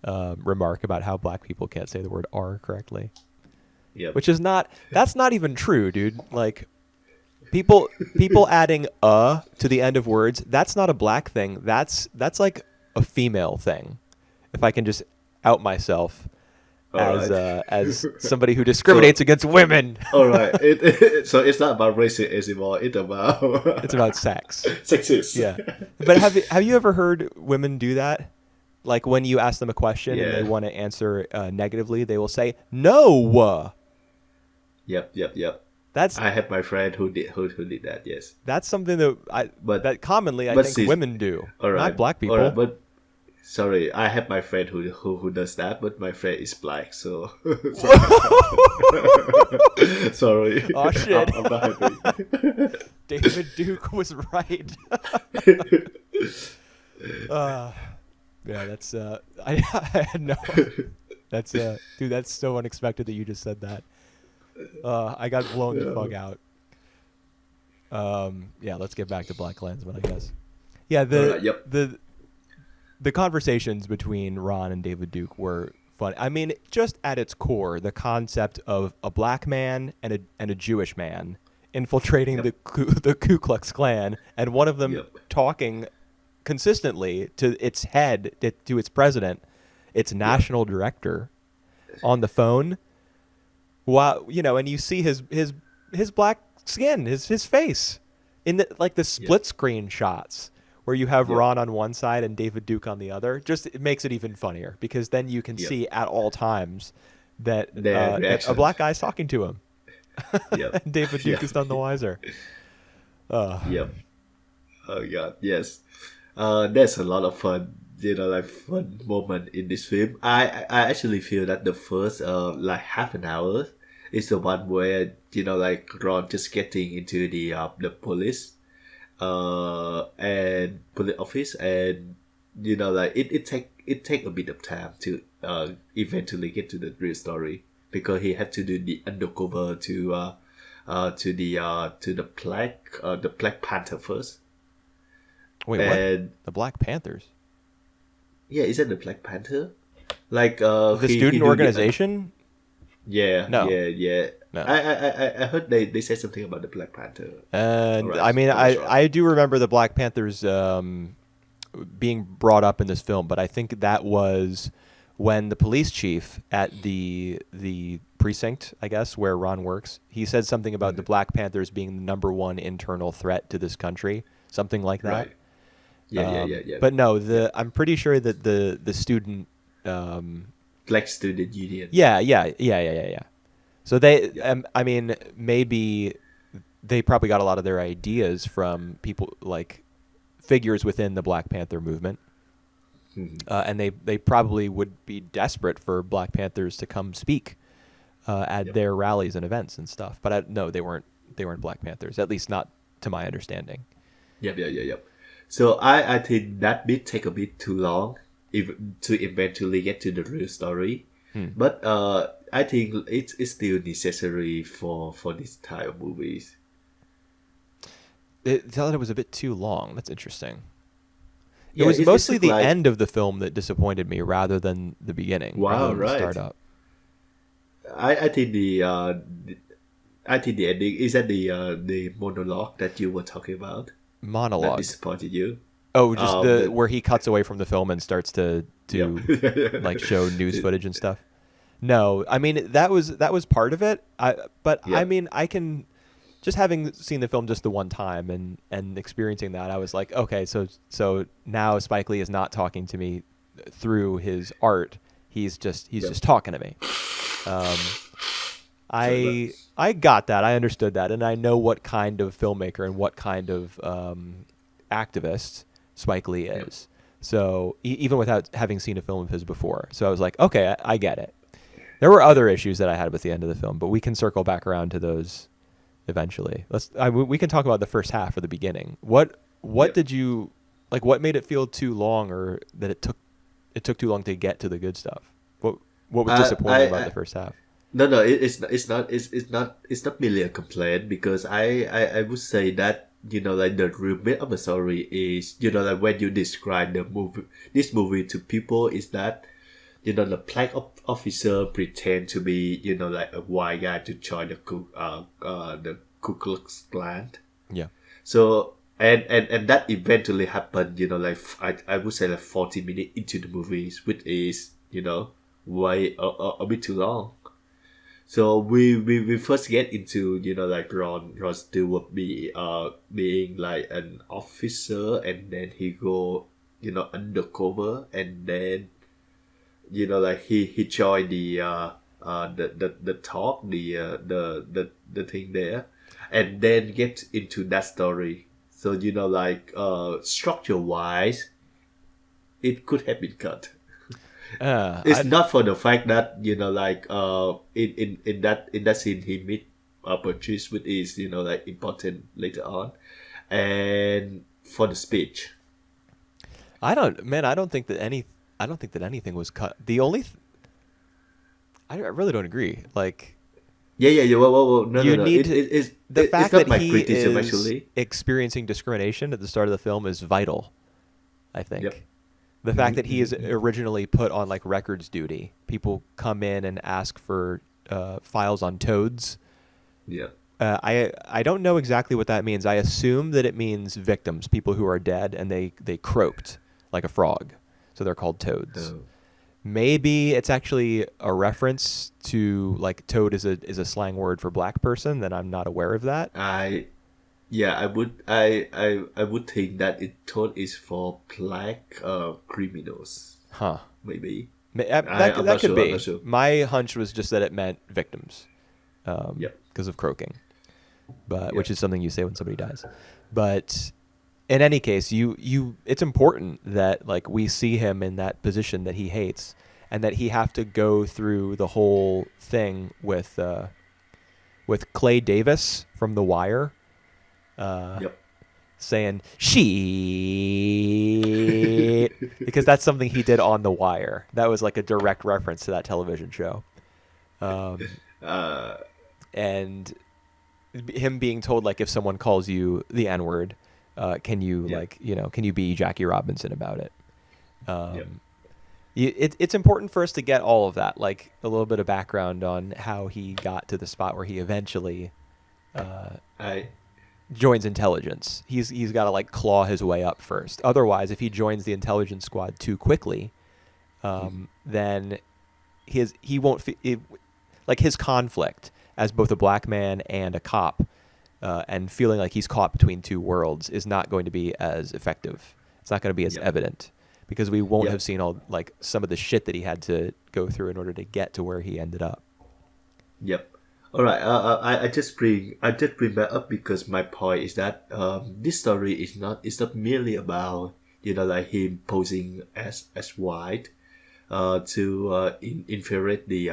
remark about how black people can't say the word "are" correctly. Yep. Which is that's not even true, dude. Like, people adding to the end of words, that's not a black thing. That's like a female thing. If I can just out myself as somebody who discriminates against women. All right. So it's not about racism anymore. It's about It's about sex. sexist. Yeah. But have you ever heard women do that? Like, when you ask them a question and they want to answer negatively, they will say no. Yep. That's I have my friend who did that. Yes. That's something that commonly I think see, women do, all right, not black people. All right, but sorry, I have my friend who does that, but my friend is black, so sorry. Oh shit! I'm not happy. David Duke was right. Yeah, that's I had no. That's dude, that's so unexpected that you just said that. I got blown the fuck out. Yeah, let's get back to BlacKkKlansman, I guess. Yeah, the conversations between Ron and David Duke were fun. I mean, just at its core, the concept of a black man and a Jewish man infiltrating the Ku Klux Klan, and one of them talking consistently to its head, to its president, its national director, on the phone. Wow, and you see his black skin, his face, in the split screen shots where you have Ron on one side and David Duke on the other. Just it makes it even funnier because then you can see at all times that a black guy's talking to him. And David Duke is none the wiser. Yep. Oh god, yes. There's a lot of fun. Fun moment in this film. I actually feel that the first half an hour is the one where Ron just getting into the police and police office, and it take a bit of time to eventually get to the real story, because he had to do the undercover to the Black Panther first. Wait, and what? The Black Panthers? Yeah, is that the Black Panther? Like the student organization? Yeah. No. Yeah. No. I heard they said something about the Black Panther. And I mean, I do remember the Black Panthers being brought up in this film, but I think that was when the police chief at the precinct, I guess, where Ron works, he said something about the Black Panthers being the number one internal threat to this country, something like that. Right. Yeah. But no, I'm pretty sure that the student Black Student Union. Yeah. So they, I mean, maybe they probably got a lot of their ideas from people like figures within the Black Panther movement, and they probably would be desperate for Black Panthers to come speak at their rallies and events and stuff. But no, they weren't Black Panthers, at least not to my understanding. Yep. So I think that bit take a bit too long to eventually get to the real story. But I think it's still necessary for this type of movies. They thought it was a bit too long. That's interesting. Yeah, it was mostly the end of the film that disappointed me rather than the beginning. Wow, right. Start up. I think the ending is that the monologue that you were talking about. Monologue that disappointed you. Oh, just where he cuts away from the film and starts to like show news footage and stuff. No, I mean that was part of it. I mean, I can just having seen the film just the one time and experiencing that, I was like, okay, so now Spike Lee is not talking to me through his art. He's just talking to me. I got that. I understood that, and I know what kind of filmmaker and what kind of activist Spike Lee is. So even without having seen a film of his before, so I was like, okay, I get it. There were other issues that I had with the end of the film, but we can circle back around to those eventually. We can talk about the first half or the beginning. What did you like? What made it feel too long, or that it took too long to get to the good stuff? What What was disappointing about I the first half? No, no, it's not merely a complaint because I would say that like the real bit of the story is like when you describe this movie to people is that the black officer pretend to be like a white guy to join the Ku Klux Klan. Yeah. So and that eventually happened like I would say like 40 minutes into the movies, which is way a bit too long. So we first get into like Ron Stewart being like an officer, and then he go undercover, and then like he joined the talk the thing there, and then get into that story. So like structure wise, it could have been cut. It's I not for the fact that like in that scene he meet Patrice, which is like important later on, and for the speech. I don't man. I don't think that anything was cut. The only I really don't agree. Like Yeah. Well, no, no, you no. need to, the It's fact not that my he criticism is actually. experiencing discrimination at the start of the film is vital. I Yep. think the fact that he is originally put on like records duty. People come in and ask for files on toads. Yeah. I don't know exactly what that means. I assume that it means victims, people who are dead, and they croaked like a frog, so they're called toads. No. Maybe it's actually a reference to like toad is a slang word for black person. Then I'm not aware of that. I Yeah, I would think that it thought is for black criminals Huh. maybe. That I'm that not could sure. I'm be. not sure. My hunch was just that it meant victims, Yep. because of croaking, but which Yep. is something you say when somebody dies. But in any case, it's important that like we see him in that position that he hates, and that he have to go through the whole thing with Clay Davis from The Wire, Yep. saying she because that's something he did on The Wire. That was like a direct reference to that television show. Uh, And him being told like if someone calls you the N word, can you Yeah. like can you be Jackie Robinson about it? Yep. It's important for us to get all of that, like a little bit of background on how he got to the spot where he eventually I joins intelligence. He's got to like claw his way up first. Otherwise, if he joins the intelligence squad too quickly, then he won't like his conflict as both a black man and a cop, and feeling like he's caught between two worlds is not going to be as effective. It's not going to be as Yep. evident because we won't Yep. have seen all like some of the shit that he had to go through in order to get to where he ended up. Yep. All right. I just bring that up because my point is that this story is not merely about like him posing as white to infiltrate the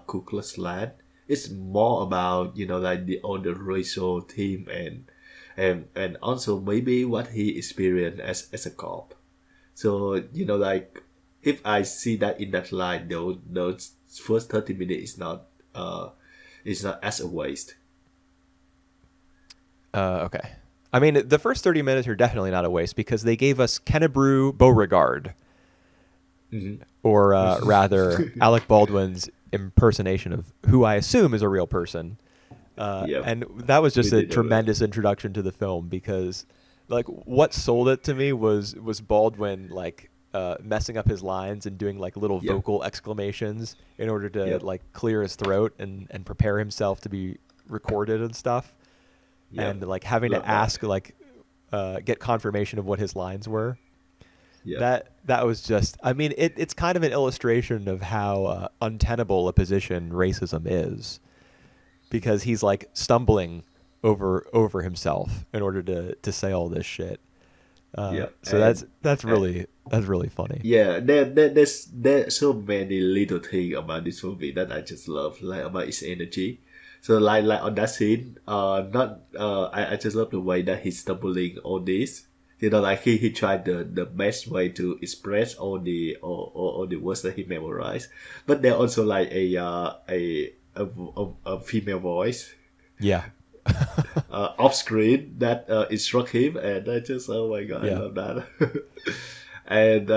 Ku Klux Klan. It's more about like the racial theme, and also maybe what he experienced as a cop. So like if I see that in that line, those first 30 minutes is not as a waste. Okay. I mean, the first 30 minutes are definitely not a waste because they gave us Kennebrew Beauregard, or rather, Alec Baldwin's impersonation of who I assume is a real person. Yep. And that was just We a did know that. tremendous introduction to the film because, like, what sold it to me was Baldwin like messing up his lines and doing like little Yep. vocal exclamations in order to Yep. like clear his throat and prepare himself to be recorded and stuff. Yep. And like having Love to that. ask like get confirmation of what his lines were. Yep. That was just I mean it's kind of an illustration of how untenable a position racism is, because he's like stumbling over himself in order to say all this shit. Yep. So And- that's really funny. Yeah, there's so many little things about this movie that I just love, like about its energy. So like on that scene, not I just love the way that he's stumbling all this, like he tried the best way to express all the words that he memorized, but there also like a female voice Yeah. off screen that instruct him, and I just, oh my god, I Yeah. love that. And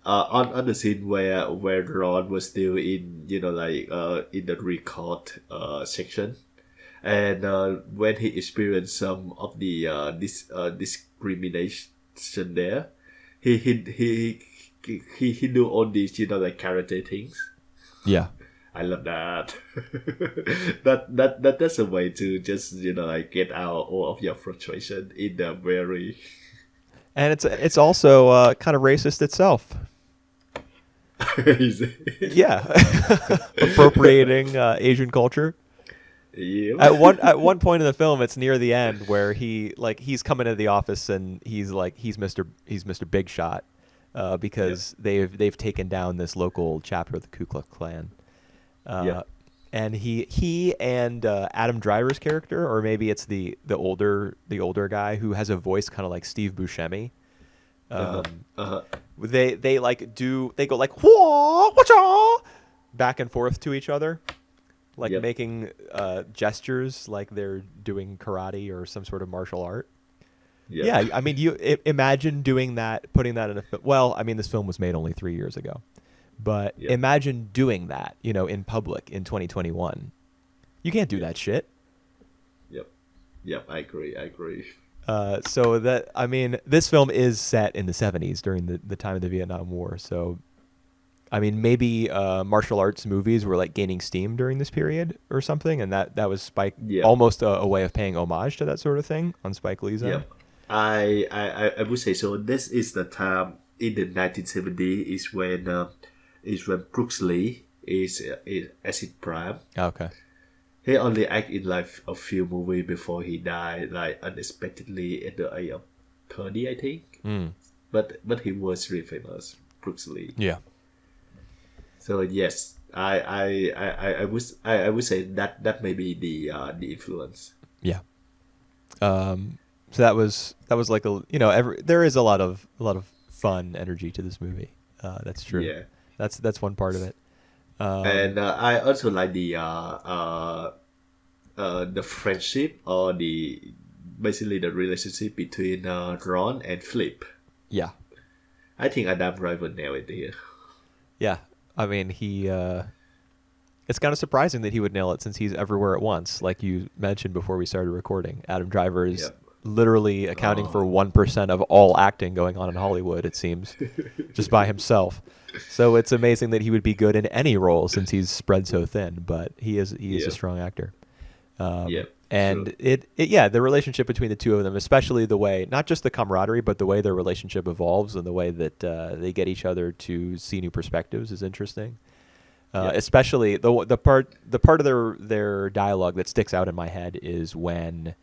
on the scene where Ron was still in, in the record section, and when he experienced some of the discrimination there, he do all these, like karate things. Yeah. I love that. That's a way to just, like get out all of your frustration in a very And it's also kind of racist itself. easy. Yeah. Appropriating Asian culture. Yeah. At one point in the film, it's near the end where he's coming into the office and he's Mr. Big Shot, because they've taken down this local chapter of the Ku Klux Klan. And he and Adam Driver's character, or maybe it's the older guy who has a voice kind of like Steve Buscemi. They go like whoa, whatcha, back and forth to each other, like making gestures like they're doing karate or some sort of martial art. Yeah, I mean, imagine doing that, putting that in a film. Well, I mean, this film was made only 3 years ago. But imagine doing that, in public in 2021. You can't do that shit. Yep, I agree. So that, I mean, this film is set in the 70s during the time of the Vietnam War. So, I mean, maybe martial arts movies were like gaining steam during this period or something. And that was Spike, almost a way of paying homage to that sort of thing on Spike Lee's end. I would say so. This is the time in the 1970s is when Bruce Lee is at his prime. Okay. He only acted in like a few movies before he died, like unexpectedly at the age of 30, I think. But he was really famous, Bruce Lee. Yeah. So yes, I would say that may be the influence. Yeah. So that was like there is a lot of fun energy to this movie. That's true. Yeah. That's one part of it. And I also like the friendship, or basically the relationship between Ron and Flip. Yeah. I think Adam Driver nailed it here. Yeah. I mean, it's kind of surprising that he would nail it since he's everywhere at once. Like you mentioned before we started recording, Adam Driver is literally accounting for 1% of all acting going on in Hollywood, it seems, just by himself. So it's amazing that he would be good in any role since he's spread so thin, but he is a strong actor. And the relationship between the two of them, especially the way, not just the camaraderie, but the way their relationship evolves and the way that they get each other to see new perspectives is interesting. Especially the part of their dialogue that sticks out in my head is when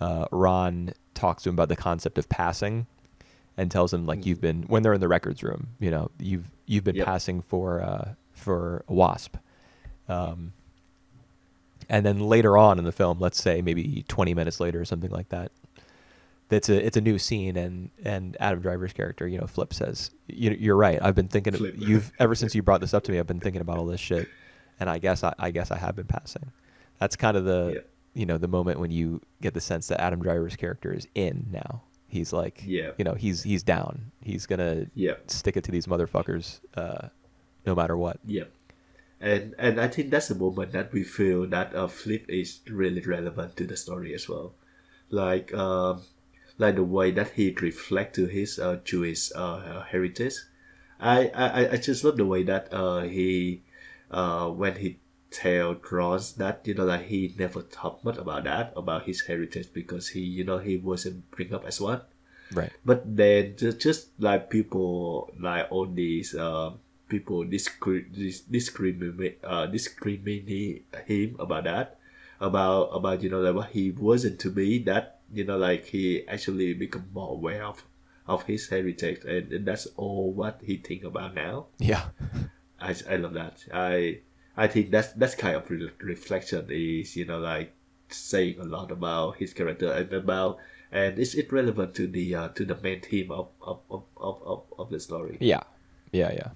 Ron talks to him about the concept of passing, and tells him like when they're in the records room, you've been passing for a wasp. And then later on in the film, let's say maybe 20 minutes later or something like that, it's a new scene, and Adam Driver's character, Flip, says, "You're right. I've been thinking ever since you brought this up to me. I've been thinking about all this shit, and I guess I have been passing." That's kind of the the moment when you get the sense that Adam Driver's character is in now. He's like, he's down. He's gonna stick it to these motherfuckers, no matter what. And I think that's the moment that we feel that Flip is really relevant to the story as well, like the way that he reflects to his Jewish heritage. I just love the way that he when he tell Ross that like he never talked much about his heritage, because he wasn't bring up as one. Right. But then just like people, like all these people discriminate him about that, about like what he wasn't to be, that like he actually become more aware of his heritage, and that's all what he think about now. I love that. I think that's kind of reflection is like saying a lot about his character and about and it's relevant to the main theme of the story. Yeah, yeah.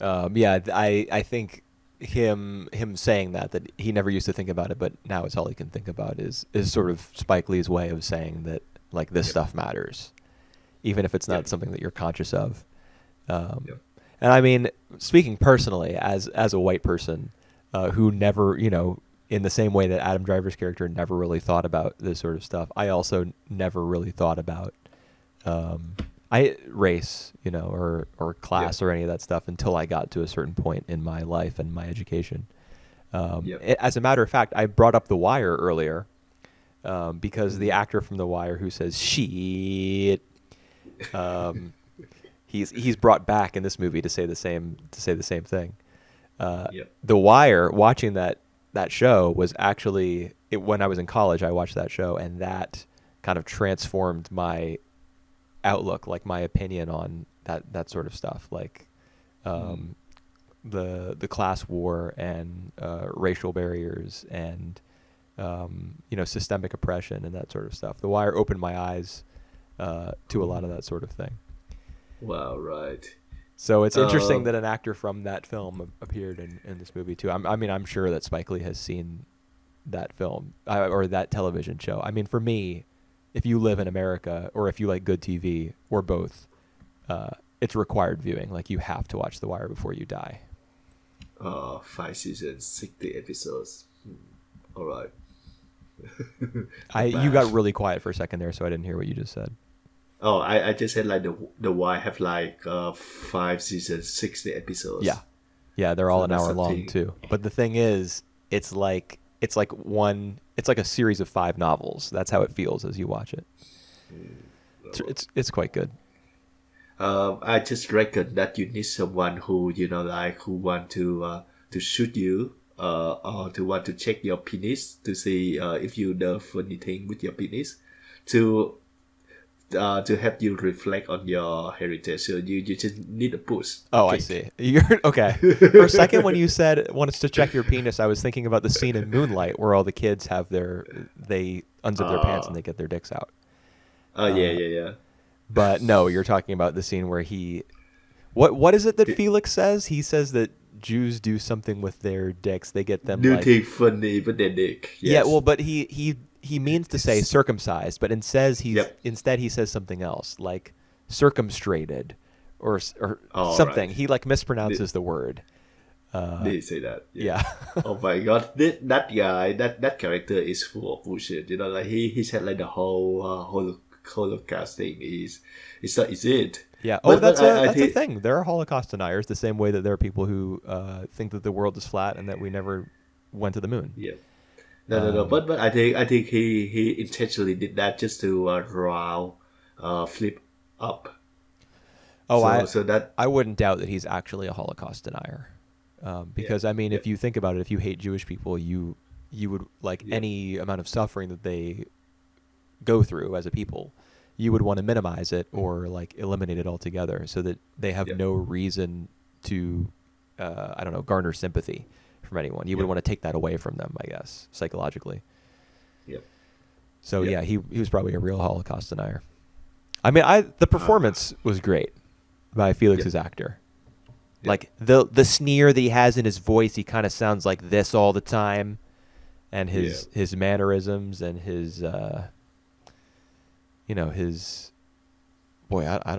Yeah, I think him saying that he never used to think about it, but now it's all he can think about is sort of Spike Lee's way of saying that like this stuff matters, even if it's not something that you're conscious of. And I mean, speaking personally, as a white person who never, in the same way that Adam Driver's character never really thought about this sort of stuff, I also never really thought about race, or class or any of that stuff until I got to a certain point in my life and my education. As a matter of fact, I brought up The Wire earlier because the actor from The Wire who says "shit," he's brought back in this movie to say the same thing. The Wire, watching that show was actually when I was in college. I watched that show, and that kind of transformed my outlook, like my opinion on that sort of stuff, like the class war and racial barriers and systemic oppression and that sort of stuff. The Wire opened my eyes to a lot of that sort of thing. Wow, right. So it's interesting that an actor from that film appeared in this movie too. I'm sure that Spike Lee has seen that film or that television show. I mean, for me, if you live in America or if you like good TV or both, it's required viewing. Like you have to watch The Wire before you die. 5 seasons, 60 episodes. All right. You got really quiet for a second there, so I didn't hear what you just said. Oh, I just said like the Wire have like 5 seasons, 60 episodes. Yeah, they're all an hour long too. But the thing is, it's like a series of 5 novels. That's how it feels as you watch it. It's quite good. I just reckon that you need someone who who want to shoot you or to want to check your penis to see if you do anything with your penis to help you reflect on your heritage. So you just need a push. Oh, kick. I see. You're okay. For a second, when you said wants to check your penis, I was thinking about the scene in Moonlight where all the kids they unzip their pants and they get their dicks out. Yeah. But no, you're talking about the scene where what is it that Felix says? He says that Jews do something with their dicks. They get them thing funny with their dick. Yes. Yeah, well, but he means to say circumcised, but instead he says something else, like circumstrated or something. Right. He like mispronounces the word. Did he say that? Yeah. Oh my god, that guy, that character is full of bullshit. Like he said like the whole Holocaust thing is it. Yeah. Oh, that's a thing. There are Holocaust deniers, the same way that there are people who think that the world is flat and that we never went to the moon. Yeah. No. But I think he intentionally did that just to rile Flip up. Oh, I wouldn't doubt that he's actually a Holocaust denier, because if you think about it, if you hate Jewish people, you would any amount of suffering that they go through as a people, you would want to minimize it or eliminate it altogether, so that they have no reason to, garner sympathy from anyone. You would want to take that away from them, I guess, psychologically. Yep. So he was probably a real Holocaust denier. I mean, the performance was great by Felix's actor. Yep. Like the sneer that he has in his voice, he kind of sounds like this all the time, and his mannerisms and his I don't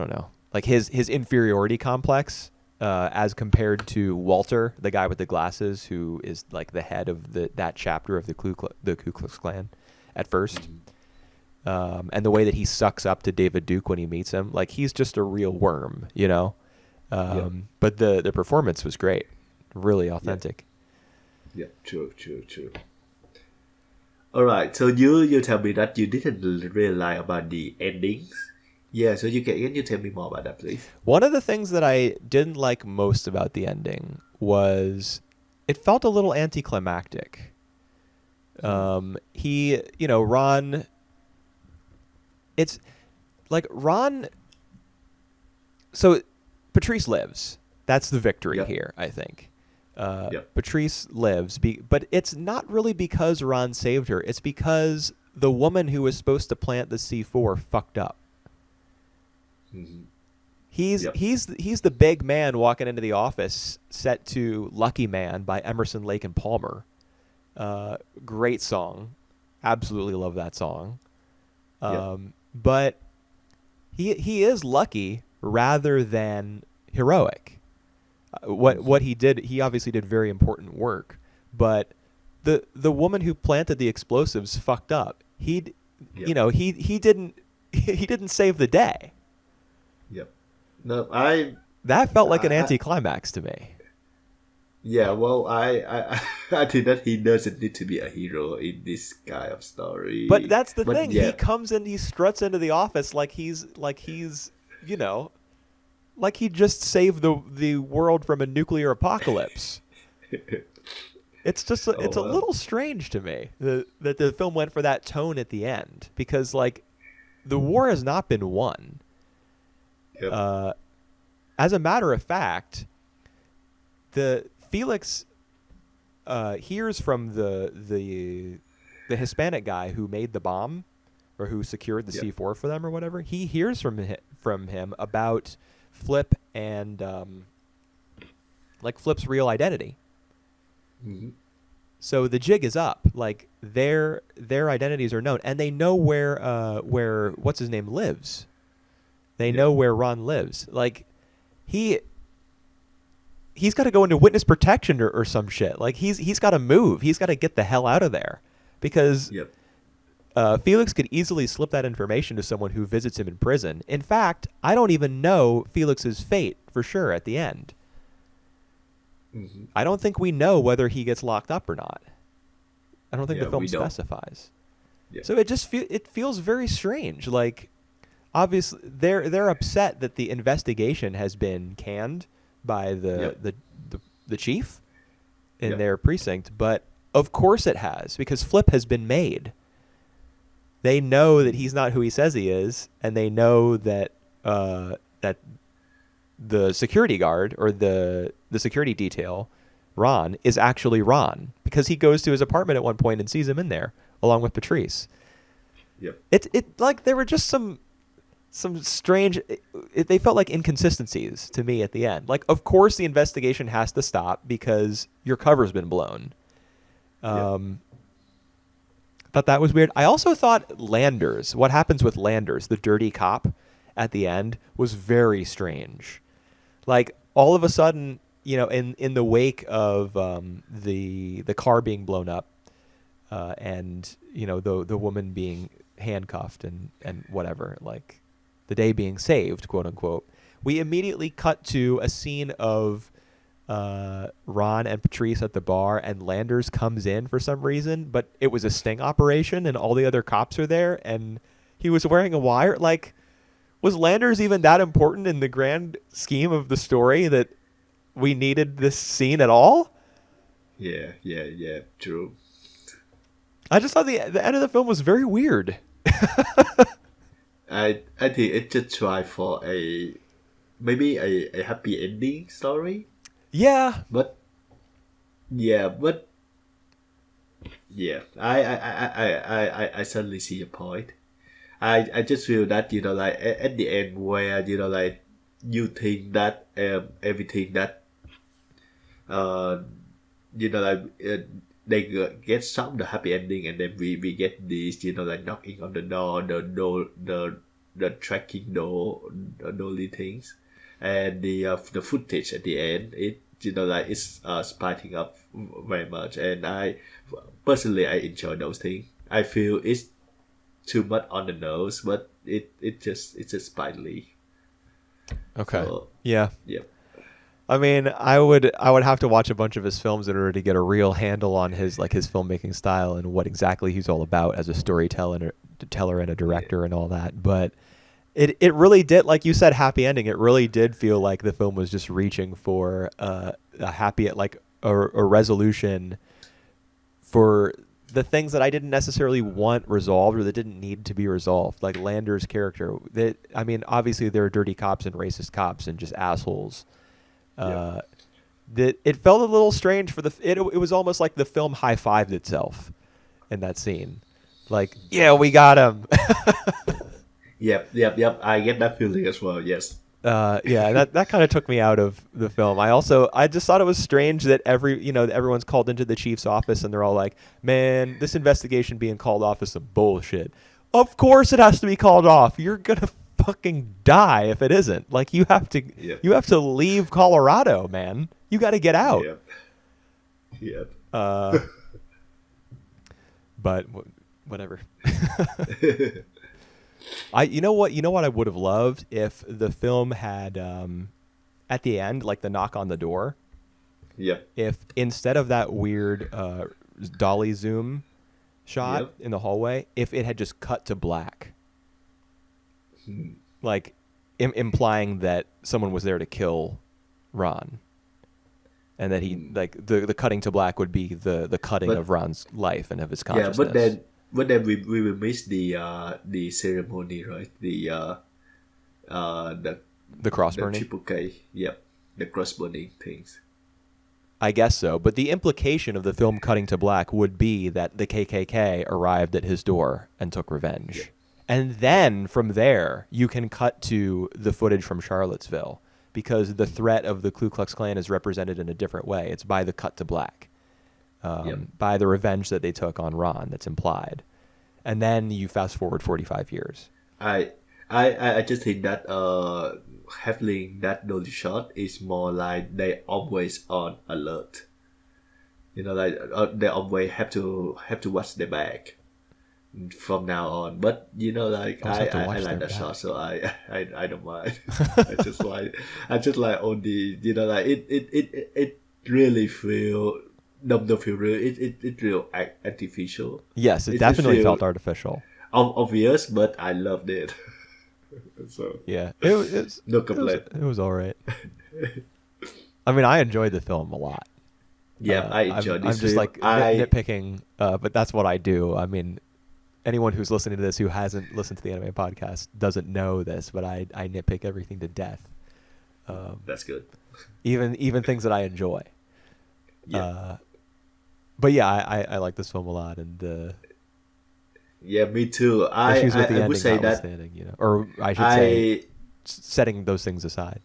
know, like his inferiority complex. As compared to Walter, the guy with the glasses, who is like the head of that chapter of the Ku Klux Klan at first, and the way that he sucks up to David Duke when he meets him, like he's just a real worm, But the performance was great, really authentic. Yeah, true. All right, so you tell me that you didn't really like about the endings. Yeah, so can you tell me more about that, please? One of the things that I didn't like most about the ending was it felt a little anticlimactic. Ron, it's like Ron. So Patrice lives. That's the victory here, I think. Patrice lives, but it's not really because Ron saved her. It's because the woman who was supposed to plant the C4 fucked up. Mm-hmm. Yep. He's the big man walking into the office set to Lucky Man by Emerson, Lake and Palmer. Great song. Absolutely love that song. Yep. But he is lucky rather than heroic. What he did, he obviously did very important work, but the woman who planted the explosives fucked up. He didn't he didn't save the day. Yep. No, that felt like an anticlimax to me. Yeah, well, I think that he doesn't need to be a hero in this kind of story. But that's the thing. Yeah. He comes in, he struts into the office like he's like he just saved the world from a nuclear apocalypse. It's just it's a little strange to me that the film went for that tone at the end, because like the war has not been won. Yep. As a matter of fact, the Felix hears from the Hispanic guy who made the bomb, or who secured the C4 for them or whatever. He hears from him about Flip and like Flip's real identity. Mm-hmm. So the jig is up. Like their identities are known, and they know where what's his name lives. They know where Ron lives. Like he's got to go into witness protection or some shit. Like he's got to move. He's got to get the hell out of there, because Felix could easily slip that information to someone who visits him in prison. In fact, I don't even know Felix's fate for sure at the end. Mm-hmm. I don't think we know whether he gets locked up or not. I don't think the film specifies. Yeah. So it just it feels very strange. Like obviously they're upset that the investigation has been canned by the chief in their precinct, but of course it has, because Flip has been made. They know that he's not who he says he is, and they know that that the security guard or the security detail, Ron, is actually Ron, because he goes to his apartment at one point and sees him in there along with Patrice. Yep. It like there were just some strange. They felt like inconsistencies to me at the end. Like, of course the investigation has to stop because your cover's been blown. Thought that was weird. I also thought Landers, what happens with Landers, the dirty cop at the end, was very strange. Like all of a sudden, in the wake of the car being blown up, and the woman being handcuffed and whatever, like the day being saved, quote unquote, we immediately cut to a scene of Ron and Patrice at the bar, and Landers comes in for some reason, but it was a sting operation and all the other cops are there, and he was wearing a wire. Like, was Landers even that important in the grand scheme of the story that we needed this scene at all? Yeah, true. I just thought the end of the film was very weird. I think it just tried for maybe a happy ending story. Yeah. But I certainly see your point. I just feel that like at the end where like you think that everything that they get some the happy ending, and then we get these like knocking on the door, the tracking door, the dolly things, and the footage at the end, it like it's spiking up very much, and I personally enjoy those things. I feel it's too much on the nose, but it's just spitely. Okay. So, yeah. I mean, I would have to watch a bunch of his films in order to get a real handle on his filmmaking style and what exactly he's all about as a storyteller and a director and all that. But it really did, like you said, happy ending. It really did feel like the film was just reaching for a happy, like a resolution for the things that I didn't necessarily want resolved or that didn't need to be resolved. Like Landers' character. I mean, obviously there are dirty cops and racist cops and just assholes. That it felt a little strange for it was almost like the film high-fived itself in that scene, Like, yeah, we got him. Yep. I get that feeling as well. Yes. Yeah, that kind of took me out of the film. I just thought it was strange that everyone's called into the chief's office and they're all like, "Man, this investigation being called off is some bullshit." Of course it has to be called off. You're gonna fucking die if it isn't. Like Yep. you have to leave Colorado, man. You got to get out. Yep. Yep. Uh, but whatever. You know what I would have loved if the film had at the end, like the knock on the door, Yep. if instead of that weird dolly zoom shot Yep. in the hallway, if it had just cut to black, like implying that someone was there to kill Ron, and that he like the cutting to black would be the cutting But- of Ron's life and of his Yeah, consciousness. but then we will miss the ceremony, right? The The cross the burning. triple K. Yep. The cross burning things. I guess so, but the implication of the film cutting to black would be that the KKK arrived at his door and took revenge. Yeah. And then from there, you can cut to the footage from Charlottesville because the threat of the Ku Klux Klan is represented in a different way. It's by the cut to black, by the revenge that they took on Ron that's implied. And then you fast forward 45 years. I just think that having that dolly shot is more like they always on alert. You know, like they always have to watch their back from now on. But you know, like Always have to I watch like their that shot, back. so I don't mind. I just like on the, you know, like it really feel don't feel real. It real artificial. Yes, it It definitely feel felt artificial. obvious, but I loved it. So Yeah, no complaint. it was all right. I mean, I enjoyed the film a lot. Yeah, I enjoyed I'm this just film. like nitpicking, but that's what I do. I mean, anyone who's listening to this who hasn't listened to the anime podcast doesn't know this, but I nitpick everything to death. That's good. Even things that I enjoy. Yeah, But yeah, I like this film a lot, and yeah, me too. issues with the I ending would say that. notwithstanding, or I should say, I setting those things aside.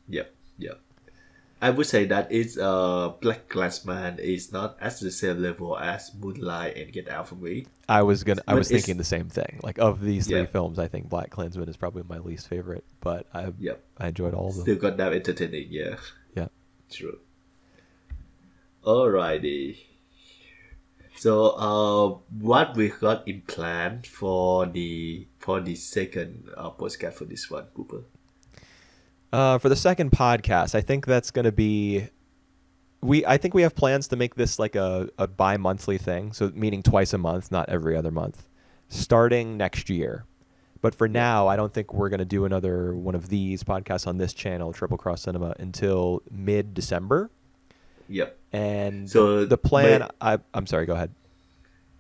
Yep. I would say that it's BlacKkLansman is not at the same level as Moonlight and Get Out for me. I was But thinking it's the same thing. Like of these three Yeah. films, I think BlacKkKlansman is probably my least favorite, but I enjoyed all of them. Still got that entertaining. Yeah, Yeah. true. Alrighty. So what we got in plan for the second podcast for this one, Cooper? For the second podcast, I think that's going to be. I think we have plans to make this like a bi-monthly thing, so meaning twice a month, not every other month, starting next year. But for now, I don't think we're going to do another one of these podcasts on this channel, Triple Cross Cinema, until mid-December. Yep. And So, the plan, but- I'm sorry, go ahead.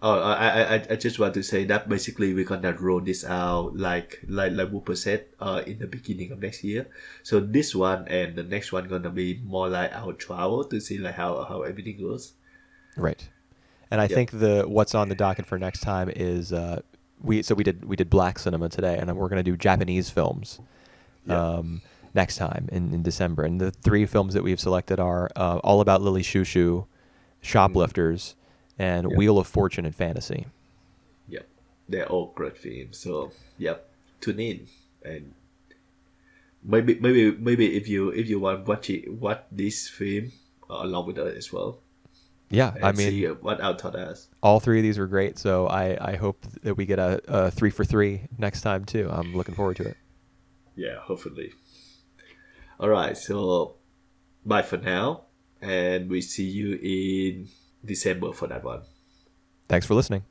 Oh, I just want to say that basically we're gonna roll this out like Whooper said in the beginning of next year. So this one and the next one gonna be more like our travel to see like how everything goes. Right. And I think what's on the docket for next time is we did Black Cinema today, and we're going to do Japanese films next time in December. And the three films that we've selected are All About Lily Shushu, Shoplifters, and Wheel of Fortune and Fantasy. Yep, they're all great films. So yep, tune in and maybe if you want watch this film along with us as well. Yeah, And I mean, see what our thought is. all three of these were great, so I hope that we get a 3 for 3 next time too. I'm looking forward to it. Yeah, hopefully. All right, so bye for now, and we see you in December for that one. Thanks for listening.